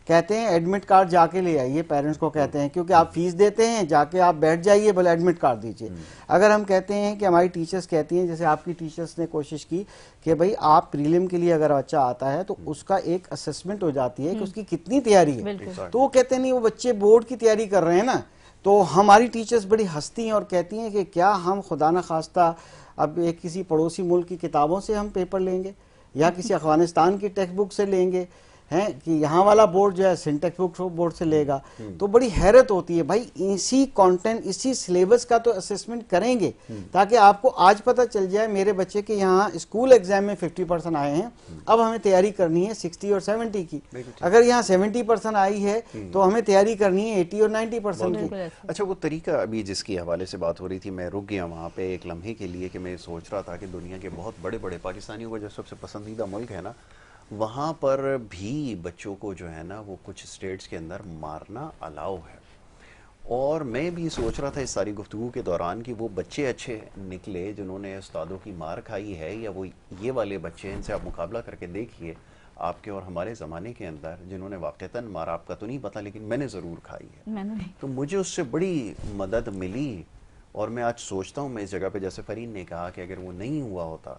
Speaker 2: कहते हैं एडमिट कार्ड जाके ले आइए, पेरेंट्स को कहते हैं, क्योंकि आप फीस देते हैं, जाके आप बैठ जाइए, बोले एडमिट कार्ड दीजिए। अगर हम कहते हैं कि हमारी टीचर्स कहती हैं, जैसे आपकी टीचर्स ने कोशिश की कि भाई आप प्रीलिम के लिए अगर बच्चा आता है तो उसका एक असेसमेंट हो जाती है कि उसकी कितनी तैयारी है, तो वो कहते हैं नहीं वो बच्चे बोर्ड की तैयारी कर रहे हैं ना। तो हमारी टीचर्स बड़ी हंसती हैं और कहती हैं कि क्या हम खुदा न खास्ता अब एक किसी पड़ोसी मुल्क की किताबों से हम पेपर लेंगे या किसी अफगानिस्तान की टेक्स्ट बुक से लेंगे, हैं कि यहाँ वाला बोर्ड जो है सिंटेक्स बुक बोर्ड से लेगा। तो बड़ी हैरत होती है भाई, इसी कंटेंट इसी सिलेबस का तो असेसमेंट करेंगे ताकि आपको आज पता चल जाए मेरे बच्चे के यहाँ स्कूल एग्जाम में 50% आए हैं, अब हमें तैयारी करनी है 60 और 70 की। अगर यहाँ 70% आई है तो हमें तैयारी करनी है 80 और 90% की।
Speaker 1: अच्छा, वो तरीका अभी जिसके हवाले से बात हो रही थी, मैं रुक गया वहाँ पे एक लम्हे के लिए कि मैं सोच रहा था कि दुनिया के बहुत बड़े बड़े पाकिस्तानियों का जो सबसे पसंदीदा मुल्क है ना, वहाँ पर भी बच्चों को जो है ना वो कुछ स्टेट्स के अंदर मारना अलाउ है। और मैं भी सोच रहा था इस सारी गुफ्तगू के दौरान कि वो बच्चे अच्छे निकले जिन्होंने उस्तादों की मार खाई है, या वो ये वाले बच्चे, इनसे आप मुकाबला करके देखिए आपके और हमारे ज़माने के अंदर जिन्होंने वाक़तन मार, आपका तो नहीं पता लेकिन मैंने ज़रूर खाई है। तो मुझे उससे बड़ी मदद मिली और मैं आज सोचता हूँ, मैं इस जगह पे जैसे फ़रीन ने कहा कि अगर वो नहीं हुआ होता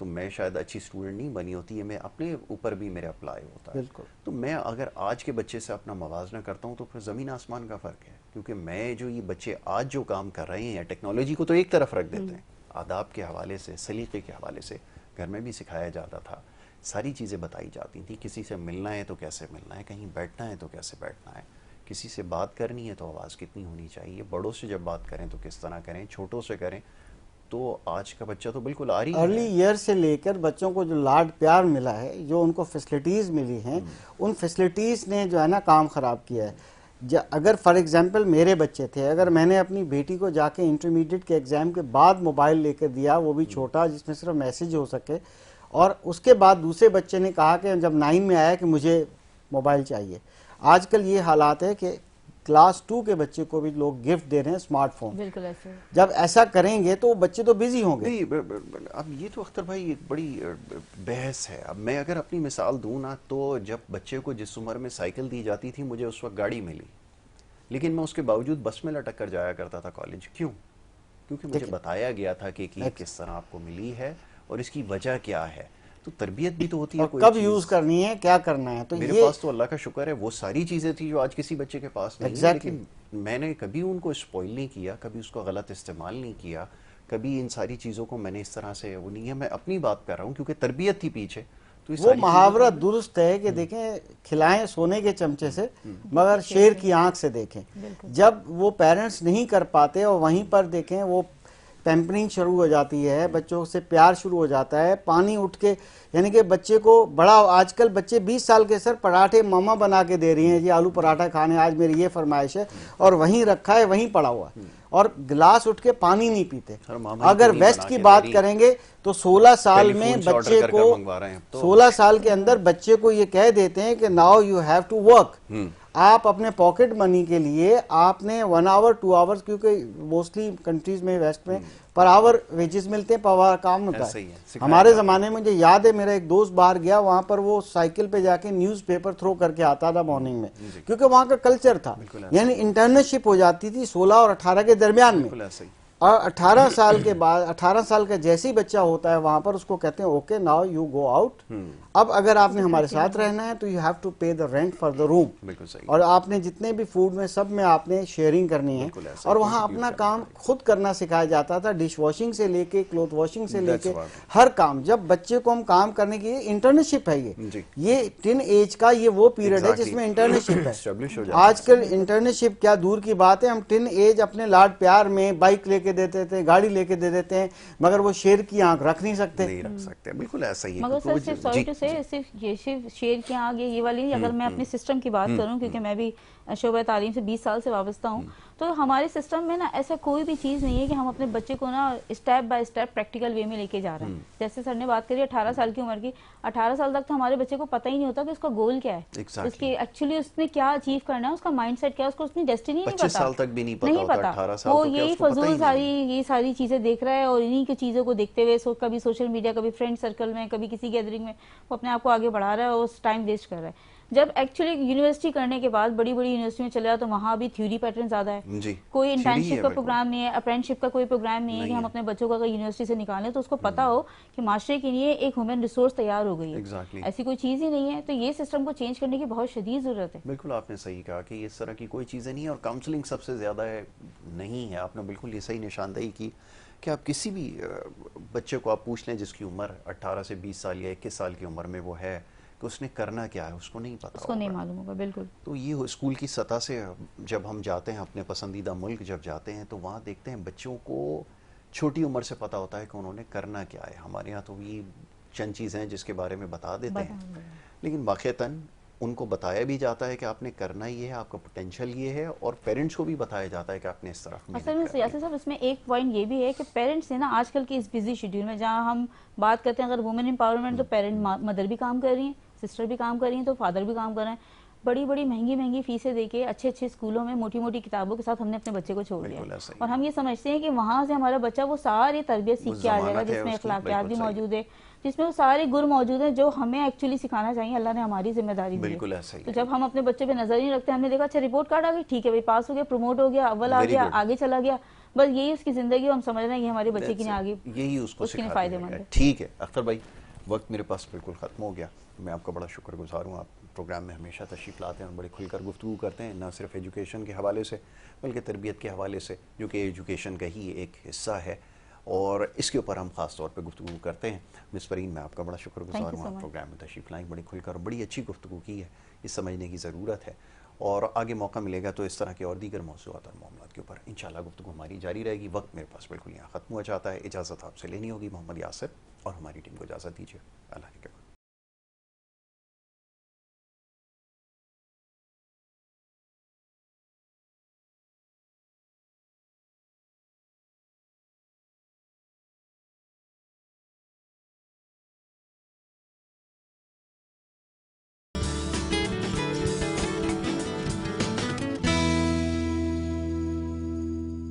Speaker 1: तो मैं शायद अच्छी स्टूडेंट नहीं बनी होती है, मैं अपने ऊपर भी मेरे अप्लाई होता है। तो मैं अगर आज के बच्चे से अपना मवाजना करता हूँ तो फिर ज़मीन आसमान का फ़र्क है, क्योंकि मैं जो ये बच्चे आज जो काम कर रहे हैं, टेक्नोलॉजी को तो एक तरफ रख देते हैं, आदाब के हवाले से, सलीक़े के हवाले से घर में भी सिखाया जाता था, सारी चीज़ें बताई जाती थी। किसी से मिलना है तो कैसे मिलना है, कहीं बैठना है तो कैसे बैठना है, किसी से बात करनी है तो आवाज़ कितनी होनी चाहिए, बड़ों से जब बात करें तो किस तरह करें, छोटों से करें। तो आज का बच्चा तो बिल्कुल आ रही है।
Speaker 2: अर्ली ईयर से लेकर बच्चों को जो लाड प्यार मिला है, जो उनको फैसिलिटीज़ मिली हैं, उन फैसिलिटीज़ ने जो है ना काम ख़राब किया है। अगर फॉर एग्जांपल मेरे बच्चे थे, अगर मैंने अपनी बेटी को जाके इंटरमीडिएट के एग्ज़ाम के बाद मोबाइल लेकर दिया, वो भी छोटा जिसमें सिर्फ मैसेज हो सके, और उसके बाद दूसरे बच्चे ने कहा कि जब 9 में आया कि मुझे मोबाइल चाहिए। आजकल ये हालात है कि क्लास 2 के बच्चे को भी लोग गिफ्ट दे रहे हैं स्मार्टफोन।
Speaker 3: बिल्कुल ऐसे।
Speaker 2: जब ऐसा करेंगे तो बच्चे तो बिजी होंगे।
Speaker 1: नहीं, अब ये तो अख्तर भाई एक बड़ी बहस है। अब मैं अगर अपनी मिसाल दूं ना, तो जब बच्चे को जिस उम्र में साइकिल दी जाती थी, मुझे उस वक्त गाड़ी मिली, लेकिन मैं उसके बावजूद बस में लटक कर जाया करता था कॉलेज। क्यों? क्योंकि मुझे बताया गया था कि किस तरह आपको मिली है और इसकी वजह क्या है। तो तरबियत भी तो होती है, कोई
Speaker 2: कब यूज करनी है, क्या करना है। तो
Speaker 1: मेरे पास तो अल्लाह का शुक्र है वो सारी चीजें थी जो आज किसी बच्चे के पास नहीं है, लेकिन मैंने कभी उनको स्पॉइल नहीं किया, कभी उसका गलत इस्तेमाल नहीं किया, कभी इन सारी चीजों को मैंने इस तरह से वो नहीं है। मैं अपनी बात कर रहा हूँ क्योंकि तरबियत थी पीछे। तो
Speaker 2: वो मुहावरा दुरुस्त है कि देखें, खिलाएं सोने के चमचे से मगर शेर की आंख से देखें। जब वो पेरेंट्स नहीं कर पाते और वहीं पर देखें वो पैम्परिंग शुरू हो जाती है, बच्चों से प्यार शुरू हो जाता है, पानी उठ के, यानी कि बच्चे को बड़ा, आजकल बच्चे 20 साल के सर पराठे मामा बना के दे रही हैं, जी आलू पराठा खाने, आज मेरी ये फरमाइश है, और वहीं रखा है, वहीं पड़ा हुआ, और गिलास उठ के पानी नहीं पीते। अगर वेस्ट की बात करेंगे तो 16 साल में बच्चे को, 16 साल के अंदर बच्चे को ये कह देते हैं कि now you have to work. आप अपने पॉकेट मनी के लिए आपने 1 आवर 2 आवर्स, क्योंकि मोस्टली कंट्रीज में वेस्ट में पर आवर वेजेस मिलते हैं, पर आवर काम होता है। हमारे जमाने में मुझे याद है, मेरा एक दोस्त बाहर गया, वहां पर वो साइकिल पे जाके न्यूज़पेपर थ्रो करके आता था मॉर्निंग में, क्योंकि वहां का कल्चर था। यानी इंटर्नशिप हो जाती थी 16 और 18 के दरमियान में, और 18 साल के बाद, 18 साल का जैसे ही बच्चा होता है वहां पर उसको कहते हैं okay now you go out. अब अगर आपने हमारे साथ रहना है तो यू हैव टू पे the rent for the room, और आपने जितने भी फूड में सब में आपने शेयरिंग करनी है। और वहां अपना काम खुद करना सिखाया जाता था, डिश वॉशिंग से लेके क्लोथ वॉशिंग से लेके हर काम। जब बच्चे को हम काम करने की, इंटर्नशिप है ये टीन एज का ये वो पीरियड है जिसमें इंटर्नशिप है। आजकल इंटर्नशिप क्या दूर की बात है, हम टीन एज अपने लाड प्यार में बाइक लेके लेके देते थे, गाड़ी लेके दे देते हैं, मगर वो शेर की आंख रख नहीं सकते।
Speaker 1: नहीं रख सकते, बिल्कुल ऐसा ही है।
Speaker 3: मगर सर
Speaker 1: क्योंकि
Speaker 3: सिर्फ
Speaker 1: वो-
Speaker 3: सॉरी
Speaker 1: जी
Speaker 3: टू से सिर्फ शेर की आगे ये वाली नहीं, अगर मैं अपने सिस्टम की बात करूं, क्योंकि मैं भी शोबा तालीम से 20 साल से वाबस्ता हूं, तो हमारे सिस्टम में ना ऐसा कोई भी चीज़ नहीं है कि हम अपने बच्चे को ना step by step practical way में लेके जा रहे हैं। जैसे सर ने बात करी 18 साल की उम्र की, 18 साल तक तो हमारे बच्चे को पता ही नहीं होता कि उसका गोल क्या है,
Speaker 1: Exactly.
Speaker 3: उसकी एक्चुअली उसने क्या अचीव करना है, उसका माइंडसेट क्या है, उसको अपनी डेस्टिनी नहीं
Speaker 1: 25
Speaker 3: पता,
Speaker 1: साल तक भी नहीं पता होता, 18 साल
Speaker 3: वो
Speaker 1: तो क्या
Speaker 3: यही
Speaker 1: उसको पता ही
Speaker 3: फजूल
Speaker 1: नहीं।
Speaker 3: ये सारी चीजें देख रहा है, और इन्हीं की चीजों को देखते हुए कभी सोशल मीडिया, कभी फ्रेंड सर्कल में, कभी किसी गैदरिंग में वो अपने आप को आगे बढ़ा रहा है और उस टाइम वेस्ट कर रहा है। जब एक्चुअली यूनिवर्सिटी करने के बाद बड़ी बड़ी यूनिवर्सिटी में चले जाओ तो वहाँ भी थ्योरी पैटर्न ज्यादा है,
Speaker 1: जी
Speaker 3: कोई
Speaker 1: theory ही
Speaker 3: इंटर्नशिप
Speaker 1: है
Speaker 3: का
Speaker 1: बिल्कुल।
Speaker 3: प्रोग्राम नहीं है, अप्रेंटिसशिप का कोई प्रोग्राम नहीं है कि हम अपने बच्चों को अगर यूनिवर्सिटी से निकालें तो उसको पता हो कि माशरे के लिए एक ह्यूमन रिसोर्स तैयार हो गई है।
Speaker 1: Exactly.
Speaker 3: ऐसी कोई चीज ही नहीं है, तो ये सिस्टम को चेंज करने की बहुत शदीद जरूरत है।
Speaker 1: बिल्कुल आपने सही कहा कि इस तरह की कोई चीज़ें नहीं है, और काउंसलिंग सबसे ज़्यादा नहीं है। आपने बिल्कुल ये सही निशानदेही की कि आप किसी भी बच्चे को आप पूछ लें जिसकी उम्र 18 से 20 साल या 21 साल की उम्र में वो है, कि उसने करना क्या है, उसको नहीं पता
Speaker 3: उसको नहीं
Speaker 1: होगा।
Speaker 3: मालूम होगा, बिल्कुल।
Speaker 1: तो ये स्कूल की सतह से जब हम जाते हैं अपने पसंदीदा मुल्क जब जाते हैं, तो वहाँ देखते हैं बच्चों को छोटी उम्र से पता होता है कि उन्होंने करना क्या है। हमारे यहाँ तो ये चंद चीज़ें हैं जिसके बारे में बता देते हैं, लेकिन वाक़तन उनको बताया भी जाता है कि आपने करना ये है, आपका पोटेंशियल ये है, और पेरेंट्स को भी बताया जाता है कि आपने इस तरफ मेहनत
Speaker 3: असल में
Speaker 1: करनी है।
Speaker 3: यासिर साहब इसमें एक पॉइंट ये भी है कि पेरेंट्स ने ना आजकल के इस बिजी शेड्यूल में, जहाँ हम बात करते हैं अगर वुमेन एम्पावरमेंट, तो पेरेंट मदर भी काम कर रही हैं, सिस्टर भी काम कर रही हैं, तो फादर भी काम कर रहे हैं। बड़ी बड़ी महंगी महंगी फीसें देके अच्छे अच्छे स्कूलों में मोटी मोटी किताबों के साथ हमने अपने बच्चे को छोड़ दिया
Speaker 1: बिल्कुल ऐसा ही
Speaker 3: और
Speaker 1: है।
Speaker 3: हम ये समझते हैं कि वहाँ से हमारा बच्चा वो सारी तरबियत
Speaker 1: वो
Speaker 3: सीख के आ जाएगा,
Speaker 1: ज़मानत है
Speaker 3: जिसमें
Speaker 1: उसकी,
Speaker 3: अखलाकियात भी
Speaker 1: बिल्कुल सही है।
Speaker 3: मौजूद है, जिसमें वो सारे गुर मौजूद हैं जो हमें एक्चुअली सिखाना चाहिए। अल्लाह ने हमारी जिम्मेदारी दी है।
Speaker 1: बिल्कुल ऐसा ही
Speaker 3: तो
Speaker 1: है।
Speaker 3: जब हम अपने बच्चे पे नजर नहीं रखते, हमने देखा अच्छा रिपोर्ट कार्ड आ गई, ठीक है भाई, पास हो गया, प्रमोट हो गया, अव्वल आ
Speaker 1: Very
Speaker 3: गया,
Speaker 1: good.
Speaker 3: आगे चला गया, बस यही उसकी जिंदगी, हम समझ रहे हैं कि हमारे बच्चे की
Speaker 1: That's
Speaker 3: ने
Speaker 1: it.
Speaker 3: आगे
Speaker 1: यही उसको
Speaker 3: उसके लिए
Speaker 1: सिखाते
Speaker 3: फायदेमंद
Speaker 1: रहेगा।
Speaker 3: है।
Speaker 1: ठीक है अख्तर भाई, वक्त मेरे पास बिल्कुल ख़त्म हो गया। मैं आपका बड़ा शुक्रगुजार हूँ, आप प्रोग्राम में हमेशा तशरीफ़ लाते हैं और बड़े खुलकर गुफ्तगू करते हैं, ना सिर्फ एजुकेशन के हवाले से बल्कि तरबियत के हवाले से, जो कि एजुकेशन का ही एक हिस्सा है, और इसके ऊपर हम ख़ास तौर पे गुफ्तगू करते हैं। मिस परवीन, मैं आपका बड़ा शुक्रगुजार
Speaker 3: Thank you
Speaker 1: हूँ,
Speaker 3: so
Speaker 1: आप
Speaker 3: much.
Speaker 1: प्रोग्राम में तशरीफ़ लाई, बड़ी खुलकर और बड़ी अच्छी गुफ्तगू की है। इस समझने की ज़रूरत है, और आगे मौका मिलेगा तो इस तरह के और दीगर मौज़ूआत और मामलात के ऊपर इंशाअल्लाह गुफ्तगू हमारी जारी रहेगी। वक्त मेरे पास बिल्कुल यहाँ ख़त्म हो जाता है, इजाज़त आपसे लेनी होगी। मोहम्मद यासिर और हमारी टीम को इजाज़त दीजिए। अल्लाह के